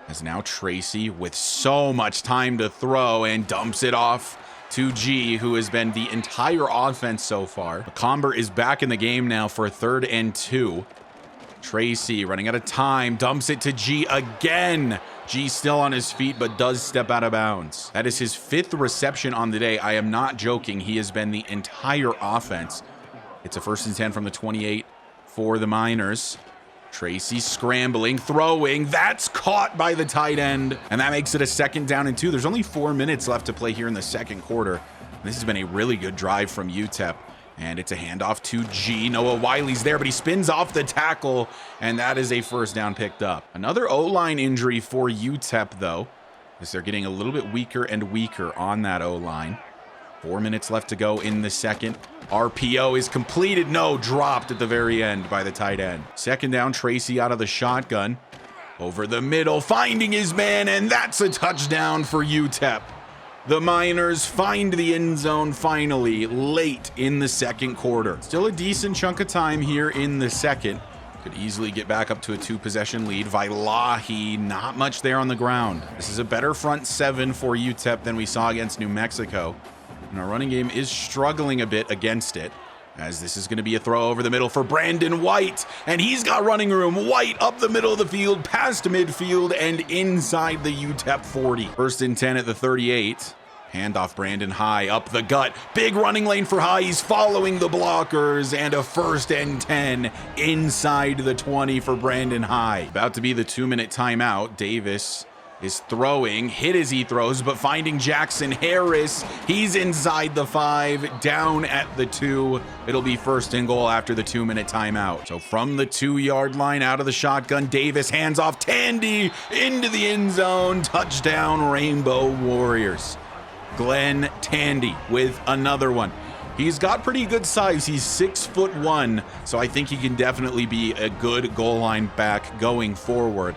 As now Tracy, with so much time to throw, and dumps it off to G, who has been the entire offense so far. McComber is back in the game now for a 3rd and 2. Tracy running out of time, dumps it to G again. G still on his feet, but does step out of bounds. That is his 5th reception on the day. I am not joking. He has been the entire offense. It's a 1st and 10 from the 28 for the Miners. Tracy scrambling, throwing. That's caught by the tight end. And that makes it a 2nd down and 2. There's only 4 minutes left to play here in the second quarter. This has been a really good drive from UTEP. And it's a handoff to G. Noah Wiley's there, but he spins off the tackle, and that is a first down picked up. Another O-line injury for UTEP, though, as they're getting a little bit weaker and weaker on that O-line. 4 minutes left to go in the second. RPO is completed. No, dropped at the very end by the tight end. 2nd down, Tracy out of the shotgun. Over the middle, finding his man, and that's a touchdown for UTEP. The Miners find the end zone finally late in the second quarter. Still a decent chunk of time here in the second. Could easily get back up to a 2-possession lead. Vailahi, not much there on the ground. This is a better front 7 for UTEP than we saw against New Mexico. And our running game is struggling a bit against it, as this is going to be a throw over the middle for Brandon White. And he's got running room. White up the middle of the field, past midfield, and inside the UTEP 40. 1st and 10 at the 38. Handoff Brandon High up the gut. Big running lane for High. He's following the blockers, and a 1st and 10 inside the 20 for Brandon High. About to be the 2-minute timeout. Davis is throwing, hit as he throws, but finding Jackson Harris. He's inside the 5, down at the 2. It'll be first and goal after the 2-minute timeout. So from the 2-yard line, out of the shotgun, Davis hands off Tandy into the end zone. Touchdown, Rainbow Warriors. Glenn Tandy with another one. He's got pretty good size. He's 6'1", so I think he can definitely be a good goal line back going forward.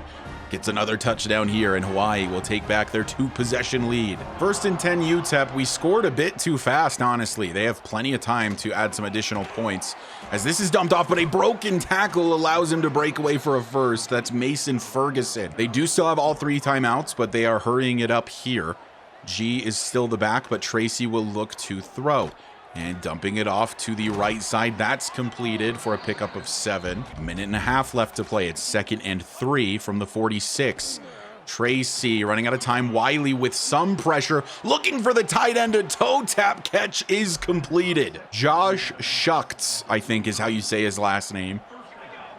Gets another touchdown here, and Hawaii will take back their 2-possession lead. First and 10 UTEP. We scored a bit too fast, honestly. They have plenty of time to add some additional points as this is dumped off, but a broken tackle allows him to break away for a first. That's Mason Ferguson. They do still have all 3 timeouts, but they are hurrying it up here. G is still the back, but Tracy will look to throw. And dumping it off to the right side. That's completed for a pickup of 7. A minute and a half left to play. It's 2nd and 3 from the 46. Tracy running out of time. Wiley with some pressure. Looking for the tight end. A toe tap catch is completed. Josh Schuchts, I think is how you say his last name,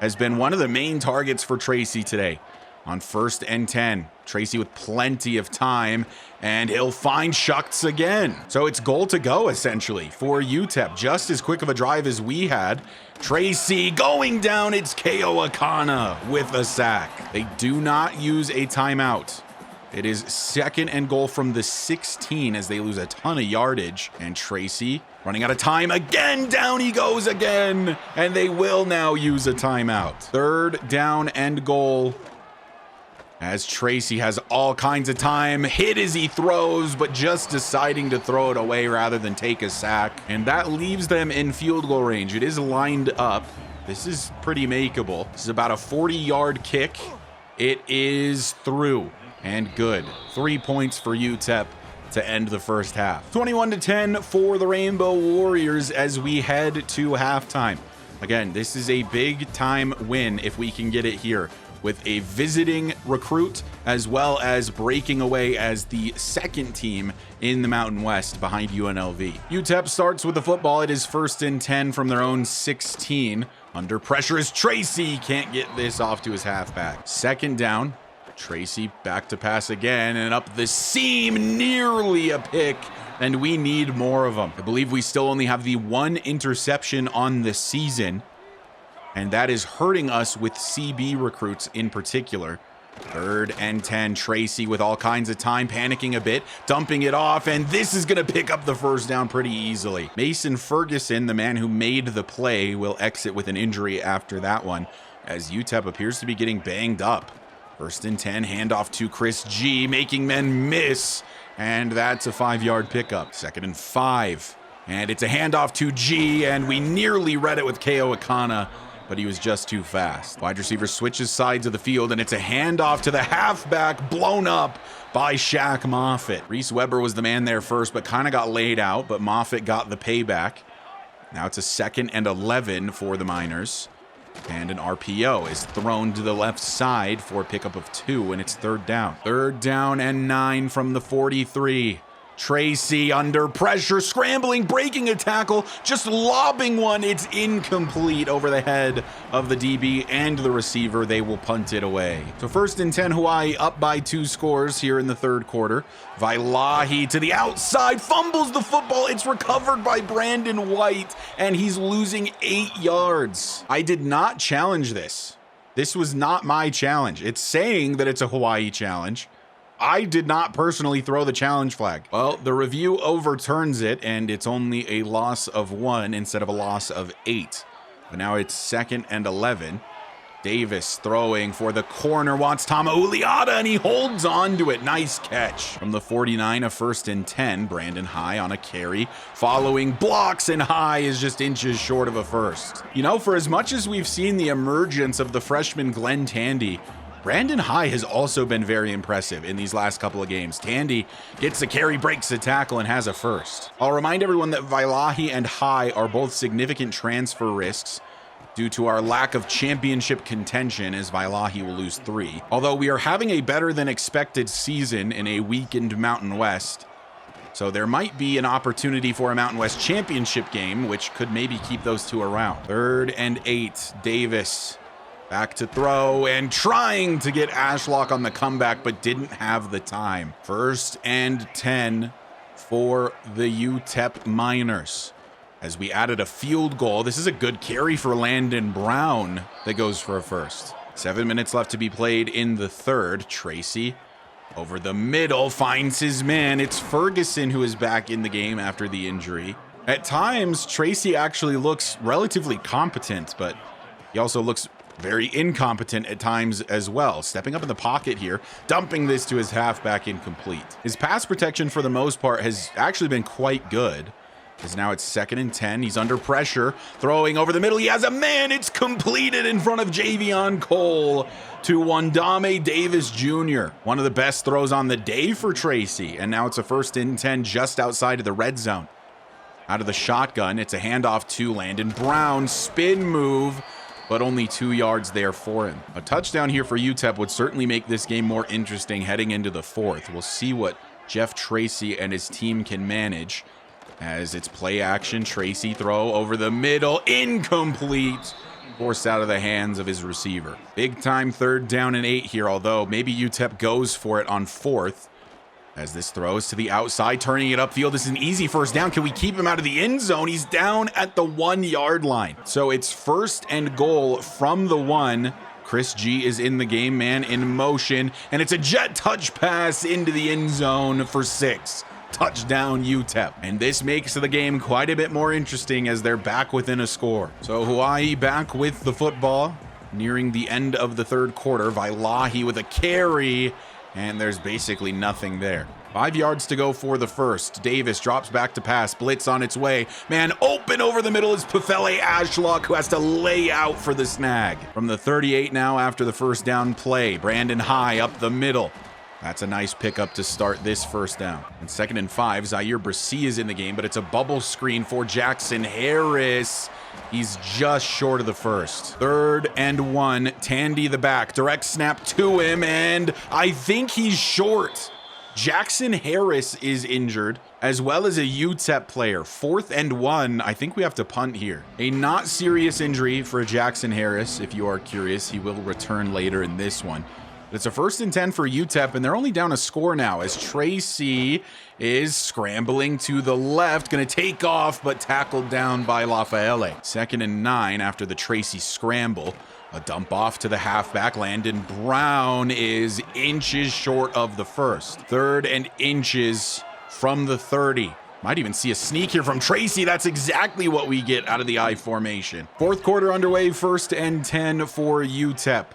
has been one of the main targets for Tracy today. On 1st and 10, Tracy with plenty of time, and he'll find Schuchts again. So it's goal to go, essentially, for UTEP. Just as quick of a drive as we had. Tracy going down. It's Ko Akana with a sack. They do not use a timeout. It is 2nd and goal from the 16 as they lose a ton of yardage. And Tracy running out of time again. Down he goes again. And they will now use a timeout. 3rd down and goal. As Tracy has all kinds of time, hit as he throws, but just deciding to throw it away rather than take a sack. And that leaves them in field goal range. It is lined up. This is pretty makeable. This is about a 40-yard kick. It is through and good. 3 points for UTEP to end the first half. 21-10 for the Rainbow Warriors as we head to halftime. Again, this is a big time win if we can get it here, with a visiting recruit, as well as breaking away as the 2nd team in the Mountain West behind UNLV. UTEP starts with the football. It is 1st and 10 from their own 16. Under pressure is Tracy. Can't get this off to his halfback. 2nd down. Tracy back to pass again, and up the seam, nearly a pick, and we need more of them. I believe we still only have the 1 interception on the season, and that is hurting us with CB recruits in particular. 3rd and 10, Tracy with all kinds of time, panicking a bit, dumping it off, and this is going to pick up the first down pretty easily. Mason Ferguson, the man who made the play, will exit with an injury after that one, as UTEP appears to be getting banged up. 1st and 10, handoff to Chris G, making men miss, and that's a 5-yard pickup. 2nd and 5, and it's a handoff to G, and we nearly read it with Ko Akana, but he was just too fast. Wide receiver switches sides of the field, and it's a handoff to the halfback, blown up by Shaq Moffitt. Reese Weber was the man there first, but kind of got laid out, but Moffitt got the payback. Now it's a 2nd and 11 for the Miners. And an RPO is thrown to the left side for a pickup of 2, and it's 3rd down. 3rd down and 9 from the 43. Tracy under pressure, scrambling, breaking a tackle, just lobbing one. It's incomplete over the head of the DB and the receiver. They will punt it away. So 1st and 10, Hawaii up by 2 scores here in the 3rd quarter. Vailahi to the outside, fumbles the football. It's recovered by Brandon White, and he's losing 8 yards. I did not challenge this. This was not my challenge. It's saying that it's a Hawaii challenge. I did not personally throw the challenge flag. Well, the review overturns it, and it's only a loss of 1 instead of a loss of 8. But now it's 2nd and 11. Davis throwing for the corner, wants Tama Uliata, and he holds on to it. Nice catch. From the 49, a 1st and 10. Brandon High on a carry, following blocks, and High is just inches short of a first. You know, for as much as we've seen the emergence of the freshman Glenn Tandy, Brandon High has also been very impressive in these last couple of games. Tandy gets the carry, breaks the tackle, and has a first. I'll remind everyone that Vailahi and High are both significant transfer risks due to our lack of championship contention, as Vailahi will lose 3. Although we are having a better than expected season in a weakened Mountain West, so there might be an opportunity for a Mountain West championship game, which could maybe keep those 2 around. 3rd and 8, Davis Back to throw and trying to get Ashlock on the comeback, but didn't have the time. 1st and 10 for the UTEP Miners. As we added a field goal, this is a good carry for Landon Brown that goes for a first. 7 minutes left to be played in the third. Tracy over the middle finds his man. It's Ferguson who is back in the game after the injury. At times, Tracy actually looks relatively competent, but he also looks very incompetent at times as well. Stepping up in the pocket here, dumping this to his halfback incomplete. His pass protection for the most part has actually been quite good. As now it's 2nd and 10. He's under pressure, throwing over the middle. He has a man. It's completed in front of Javion Cole to Wandame Davis Jr. One of the best throws on the day for Tracy. And now it's a 1st and 10 just outside of the red zone. Out of the shotgun, it's a handoff to Landon Brown. Spin move, but only 2 yards there for him. A touchdown here for UTEP would certainly make this game more interesting heading into the 4th. We'll see what Jeff Tracy and his team can manage. As it's play action, Tracy throw over the middle, incomplete, forced out of the hands of his receiver. Big time 3rd down and 8 here, although maybe UTEP goes for it on 4th. As this throws to the outside, turning it upfield. This is an easy 1st down. Can we keep him out of the end zone? He's down at the 1-yard line. So it's 1st and goal from the 1. Chris G is in the game, man in motion, and it's a jet touch pass into the end zone for 6. Touchdown UTEP. And this makes the game quite a bit more interesting as they're back within a score. So Hawaii back with the football nearing the end of the 3rd quarter. Vailahi with a carry, and there's basically nothing there. 5 yards to go for the 1st. Davis drops back to pass. Blitz on its way. Man open over the middle is Pefele Ashlock, who has to lay out for the snag. From the 38 now after the 1st down play. Brandon High up the middle. That's a nice pickup to start this 1st down. And 2nd and 5, Zaire Brissy is in the game, but it's a bubble screen for Jackson Harris. He's just short of the 1st. 3rd and 1, Tandy the back, direct snap to him, and I think he's short. Jackson Harris is injured, as well as a UTEP player. 4th and 1, I think we have to punt here. A not serious injury for Jackson Harris. If you are curious, he will return later in this one. It's a 1st and 10 for UTEP, and they're only down a score now as Tracy is scrambling to the left, going to take off, but tackled down by Lafayette. 2nd and 9 after the Tracy scramble. A dump off to the halfback. Landon Brown is inches short of the 1st. 3rd and inches from the 30. Might even see a sneak here from Tracy. That's exactly what we get out of the I formation. 4th quarter underway, 1st and 10 for UTEP.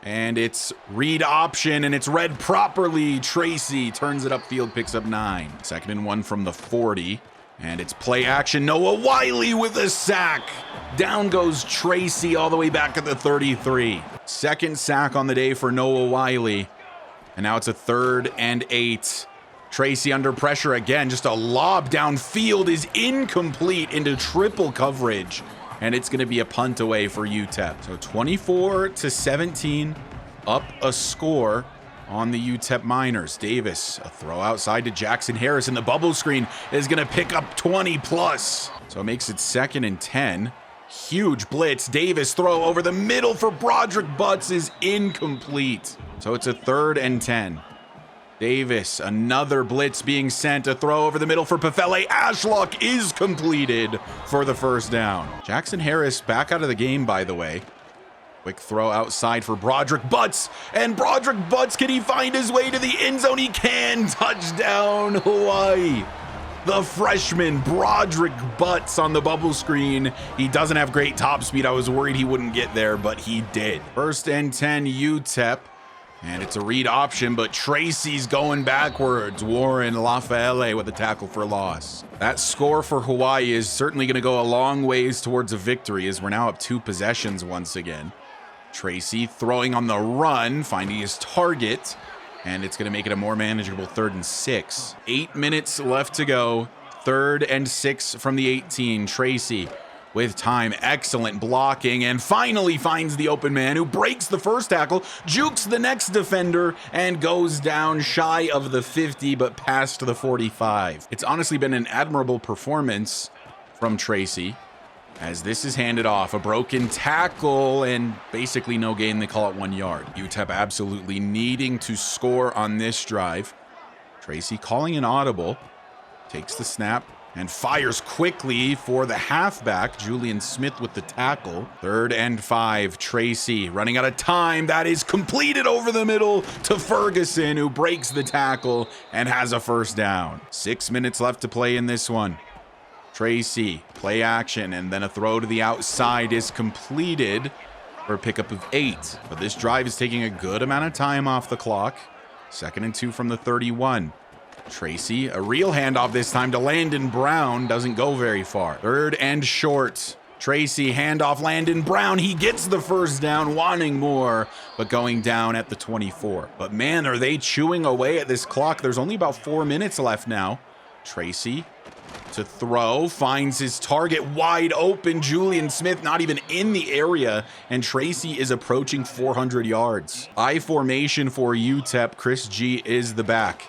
And it's read option, and it's read properly. Tracy turns it upfield, picks up 9. 2nd and 1 from the 40. And it's play action. Noah Wiley with a sack. Down goes Tracy all the way back at the 33. 2nd sack on the day for Noah Wiley. And now it's a 3rd and 8. Tracy under pressure again. Just a lob downfield is incomplete into triple coverage. And it's going to be a punt away for UTEP. So 24-17, up a score on the UTEP Miners. Davis, a throw outside to Jackson Harris, and the bubble screen is going to pick up 20 plus. So it makes it 2nd and 10. Huge blitz. Davis throw over the middle for Broderick Butts is incomplete. So it's a 3rd and 10. Davis, another blitz being sent. A throw over the middle for Pefele Ashlock is completed for the 1st down. Jackson Harris back out of the game, by the way. Quick throw outside for Broderick Butts. And Broderick Butts, can he find his way to the end zone? He can. Touchdown, Hawaii. The freshman, Broderick Butts, on the bubble screen. He doesn't have great top speed. I was worried he wouldn't get there, but he did. 1st and 10, UTEP. And it's a read option, but Tracy's going backwards. Warren Lafayette with a tackle for loss. That score for Hawaii is certainly going to go a long ways towards a victory, as we're now up 2 possessions once again. Tracy throwing on the run, finding his target, and it's going to make it a more manageable 3rd and 6. 8 minutes left to go. 3rd and 6 from the 18. Tracy with time, excellent blocking, and finally finds the open man who breaks the 1st tackle, jukes the next defender, and goes down shy of the 50, but past the 45. It's honestly been an admirable performance from Tracy. as this is handed off. A broken tackle and basically no gain. They call it 1 yard. UTEP absolutely needing to score on this drive. Tracy calling an audible, takes the snap and fires quickly for the halfback. Julian Smith with the tackle. 3rd and 5. Tracy running out of time. That is completed over the middle to Ferguson, who breaks the tackle and has a first down. 6 minutes left to play in this one. Tracy, play action, and then a throw to the outside is completed for a pickup of 8. But this drive is taking a good amount of time off the clock. 2nd and 2 from the 31. Tracy, a real handoff this time to Landon Brown, doesn't go very far. 3rd and short. Tracy, handoff Landon Brown. He gets the first down, wanting more, but going down at the 24. But man, are they chewing away at this clock. There's only about 4 minutes left now. Tracy to throw, finds his target wide open. Julian Smith not even in the area, and Tracy is approaching 400 yards. I formation for UTEP. Chris G is the back.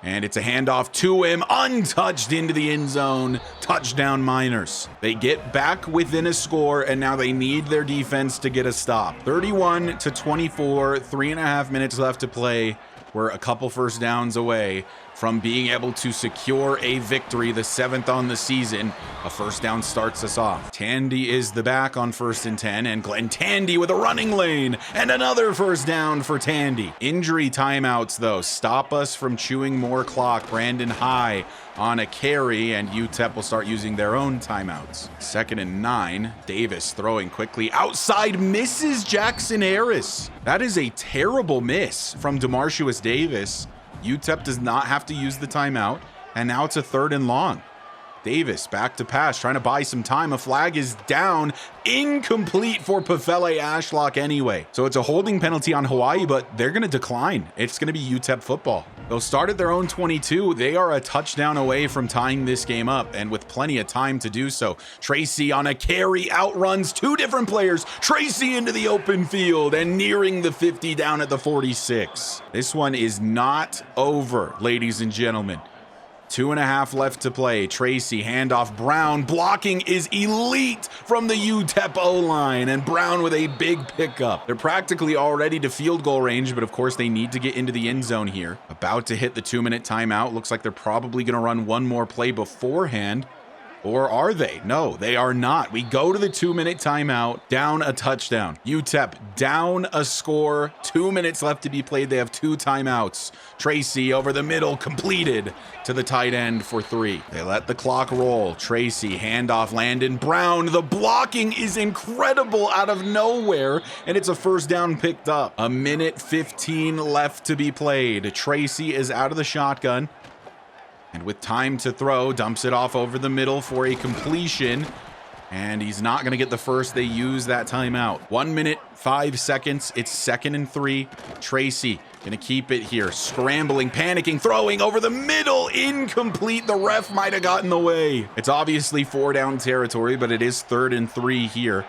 And it's a handoff to him, untouched into the end zone. Touchdown Miners. They get back within a score, and now they need their defense to get a stop. 31-24, 3.5 minutes left to play. We're a couple first downs away from being able to secure a victory, the 7th on the season. A first down starts us off. Tandy is the back on 1st and 10, and Glenn Tandy with a running lane, and another first down for Tandy. Injury timeouts, though, stop us from chewing more clock. Brandon High on a carry, and UTEP will start using their own timeouts. 2nd and 9, Davis throwing quickly outside, misses Jackson Harris. That is a terrible miss from DeMarcius Davis. UTEP does not have to use the timeout, and now it's a 3rd and long. Davis back to pass, trying to buy some time. A flag is down, incomplete for Pefele Ashlock anyway. So it's a holding penalty on Hawaii, but they're going to decline. It's going to be UTEP football. They'll start at their own 22. They are a touchdown away from tying this game up, and with plenty of time to do so. Tracy on a carry, outruns 2 different players. Tracy into the open field and nearing the 50 down at the 46. This one is not over, ladies and gentlemen. 2.5 left to play. Tracy, handoff. Brown blocking is elite from the UTEP O-line, and Brown with a big pickup. They're practically already to field goal range, but of course they need to get into the end zone here. About to hit the 2-minute timeout. Looks like they're probably going to run one more play beforehand. Or are they? No, they are not. We go to the 2-minute timeout, down a touchdown. UTEP down a score, 2 minutes left to be played. They have 2 timeouts. Tracy over the middle, completed to the tight end for 3. They let the clock roll. Tracy, handoff Landon Brown. The blocking is incredible out of nowhere, and it's a first down picked up. 1:15 left to be played. Tracy is out of the shotgun, and with time to throw, dumps it off over the middle for a completion. And he's not going to get the first. They use that timeout. 1 minute, 5 seconds. It's 2nd and 3. Tracy going to keep it here. Scrambling, panicking, throwing over the middle. Incomplete. The ref might have gotten the way. It's obviously 4 down territory, but it is 3rd and 3 here.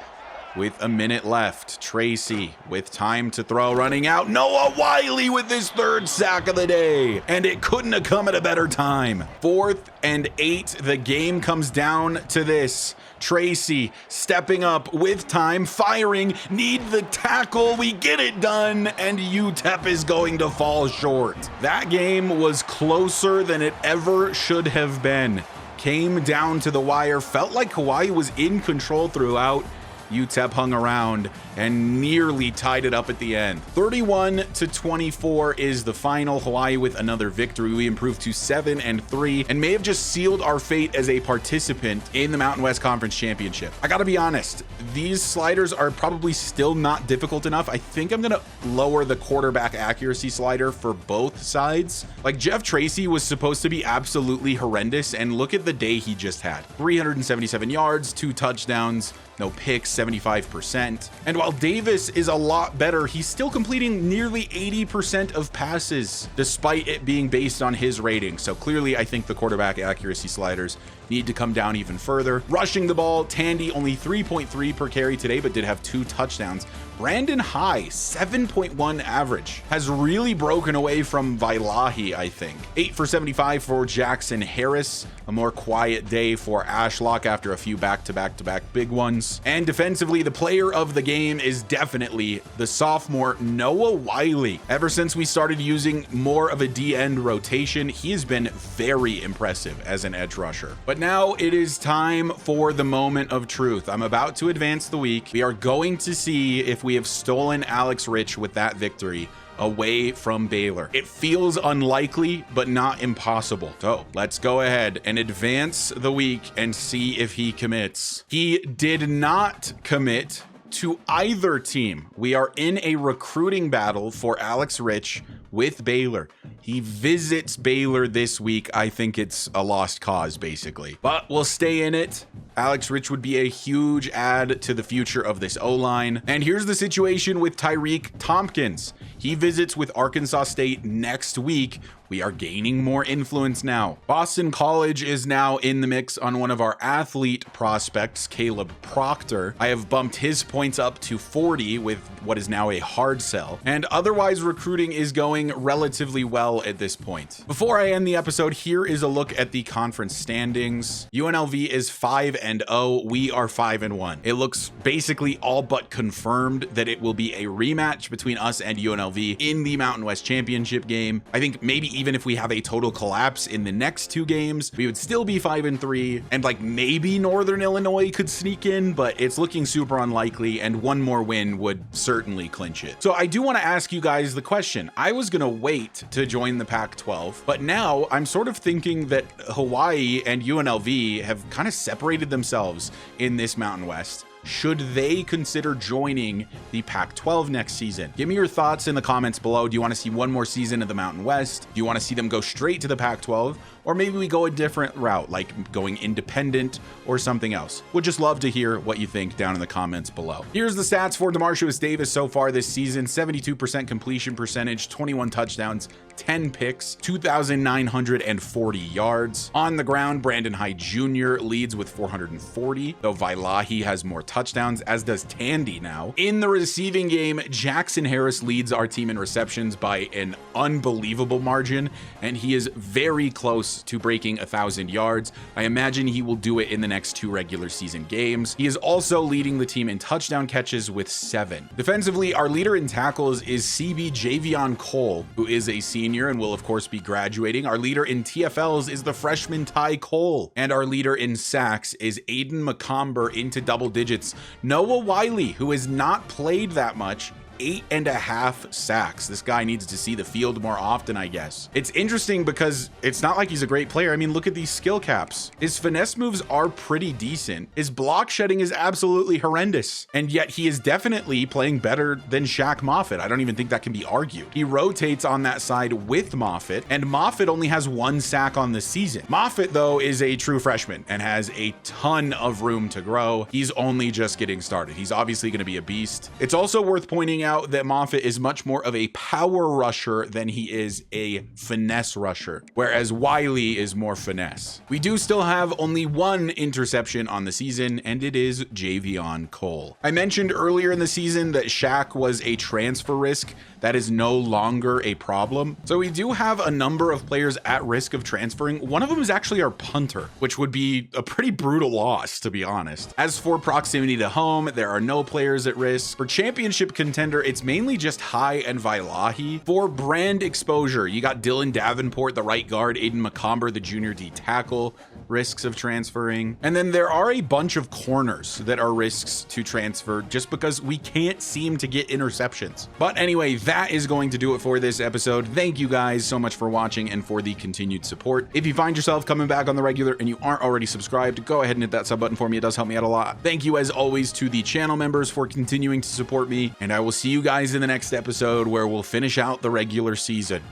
With a minute left, Tracy with time to throw, running out. Noah Wiley with his 3rd sack of the day, and it couldn't have come at a better time. 4th and 8, the game comes down to this. Tracy stepping up with time, firing, need the tackle, we get it done, and UTEP is going to fall short. That game was closer than it ever should have been. Came down to the wire, felt like Hawaii was in control throughout. UTEP hung around and nearly tied it up at the end. 31-24 is the final. Hawaii with another victory. We improved to 7 and 3 and may have just sealed our fate as a participant in the Mountain West Conference Championship. I gotta be honest, these sliders are probably still not difficult enough. I think I'm gonna lower the quarterback accuracy slider for both sides. Like, Jeff Tracy was supposed to be absolutely horrendous, and look at the day he just had. 377 yards, 2 touchdowns, no picks, 75%. And while Davis is a lot better, he's still completing nearly 80% of passes, despite it being based on his rating. So clearly, I think the quarterback accuracy sliders need to come down even further. Rushing the ball, Tandy only 3.3 per carry today, but did have 2 touchdowns. Brandon High, 7.1 average, has really broken away from Vailahi, I think. 8 for 75 for Jackson Harris, a more quiet day for Ashlock after a few back-to-back big ones. And defensively, the player of the game is definitely the sophomore Noah Wiley. Ever since we started using more of a D-end rotation, he has been very impressive as an edge rusher. But now it is time for the moment of truth. I'm about to advance the week. We are going to see if we have stolen Alex Rich with that victory away from Baylor. It feels unlikely, but not impossible. So let's go ahead and advance the week and see if he commits. He did not commit to either team. We are in a recruiting battle for Alex Rich with Baylor. He visits Baylor this week. I think it's a lost cause, basically, but we'll stay in it. Alex Rich would be a huge add to the future of this O-line. And here's the situation with Tyreek Tompkins. He visits with Arkansas State next week. We are gaining more influence now. Boston College is now in the mix on one of our athlete prospects, Caleb Proctor. I have bumped his points up to 40 with what is now a hard sell. And otherwise, recruiting is going relatively well at this point. Before I end the episode, here is a look at the conference standings. UNLV is 5-0. We are 5-1. It looks basically all but confirmed that it will be a rematch between us and UNLV in the Mountain West Championship game. I think maybe even if we have a total collapse in the next 2 games, we would still be 5-3, and like maybe Northern Illinois could sneak in, but it's looking super unlikely, and one more win would certainly clinch it. So I do want to ask you guys the question. I was gonna wait to join the Pac-12, but now I'm sort of thinking that Hawaii and UNLV have kind of separated themselves in this Mountain West. Should they consider joining the Pac-12 next season? Give me your thoughts in the comments below. Do you want to see one more season of the Mountain West? Do you want to see them go straight to the Pac-12? Or maybe we go a different route, like going independent or something else? Would just love to hear what you think down in the comments below. Here's the stats for Demarcius Davis so far this season. 72% completion percentage, 21 touchdowns, 10 picks, 2,940 yards. On the ground, Brandon High Jr. leads with 440, though Vailahi has more touchdowns, as does Tandy now. In the receiving game, Jackson Harris leads our team in receptions by an unbelievable margin, and he is very close to breaking 1,000 yards. I imagine he will do it in the next 2 regular season games. He is also leading the team in touchdown catches with 7. Defensively, our leader in tackles is CB Javion Cole, who is a senior and will of course be graduating. Our leader in TFLs is the freshman Ty Cole, and our leader in sacks is Aiden McComber into double digits. Noah Wiley, who has not played that much, 8.5 sacks. This guy needs to see the field more often, I guess. It's interesting because it's not like he's a great player. I mean, look at these skill caps. His finesse moves are pretty decent. His block shedding is absolutely horrendous. And yet he is definitely playing better than Shaq Moffitt. I don't even think that can be argued. He rotates on that side with Moffitt, and Moffitt only has 1 sack on the season. Moffitt, though, is a true freshman and has a ton of room to grow. He's only just getting started. He's obviously going to be a beast. It's also worth pointing out that Moffitt is much more of a power rusher than he is a finesse rusher, whereas Wiley is more finesse. We do still have only 1 interception on the season, and it is Javion Cole. I mentioned earlier in the season that Shaq was a transfer risk. That is no longer a problem. So we do have a number of players at risk of transferring. One of them is actually our punter, which would be a pretty brutal loss, to be honest. As for proximity to home, there are no players at risk. For championship contender, it's mainly just High and Vailahi. For brand exposure, you got Dylan Davenport, the right guard, Aiden McComber, the junior D tackle, risks of transferring. And then there are a bunch of corners that are risks to transfer just because we can't seem to get interceptions. But anyway, that is going to do it for this episode. Thank you guys so much for watching and for the continued support. If you find yourself coming back on the regular and you aren't already subscribed, go ahead and hit that sub button for me. It does help me out a lot. Thank you as always to the channel members for continuing to support me, and I will see you guys in the next episode where we'll finish out the regular season.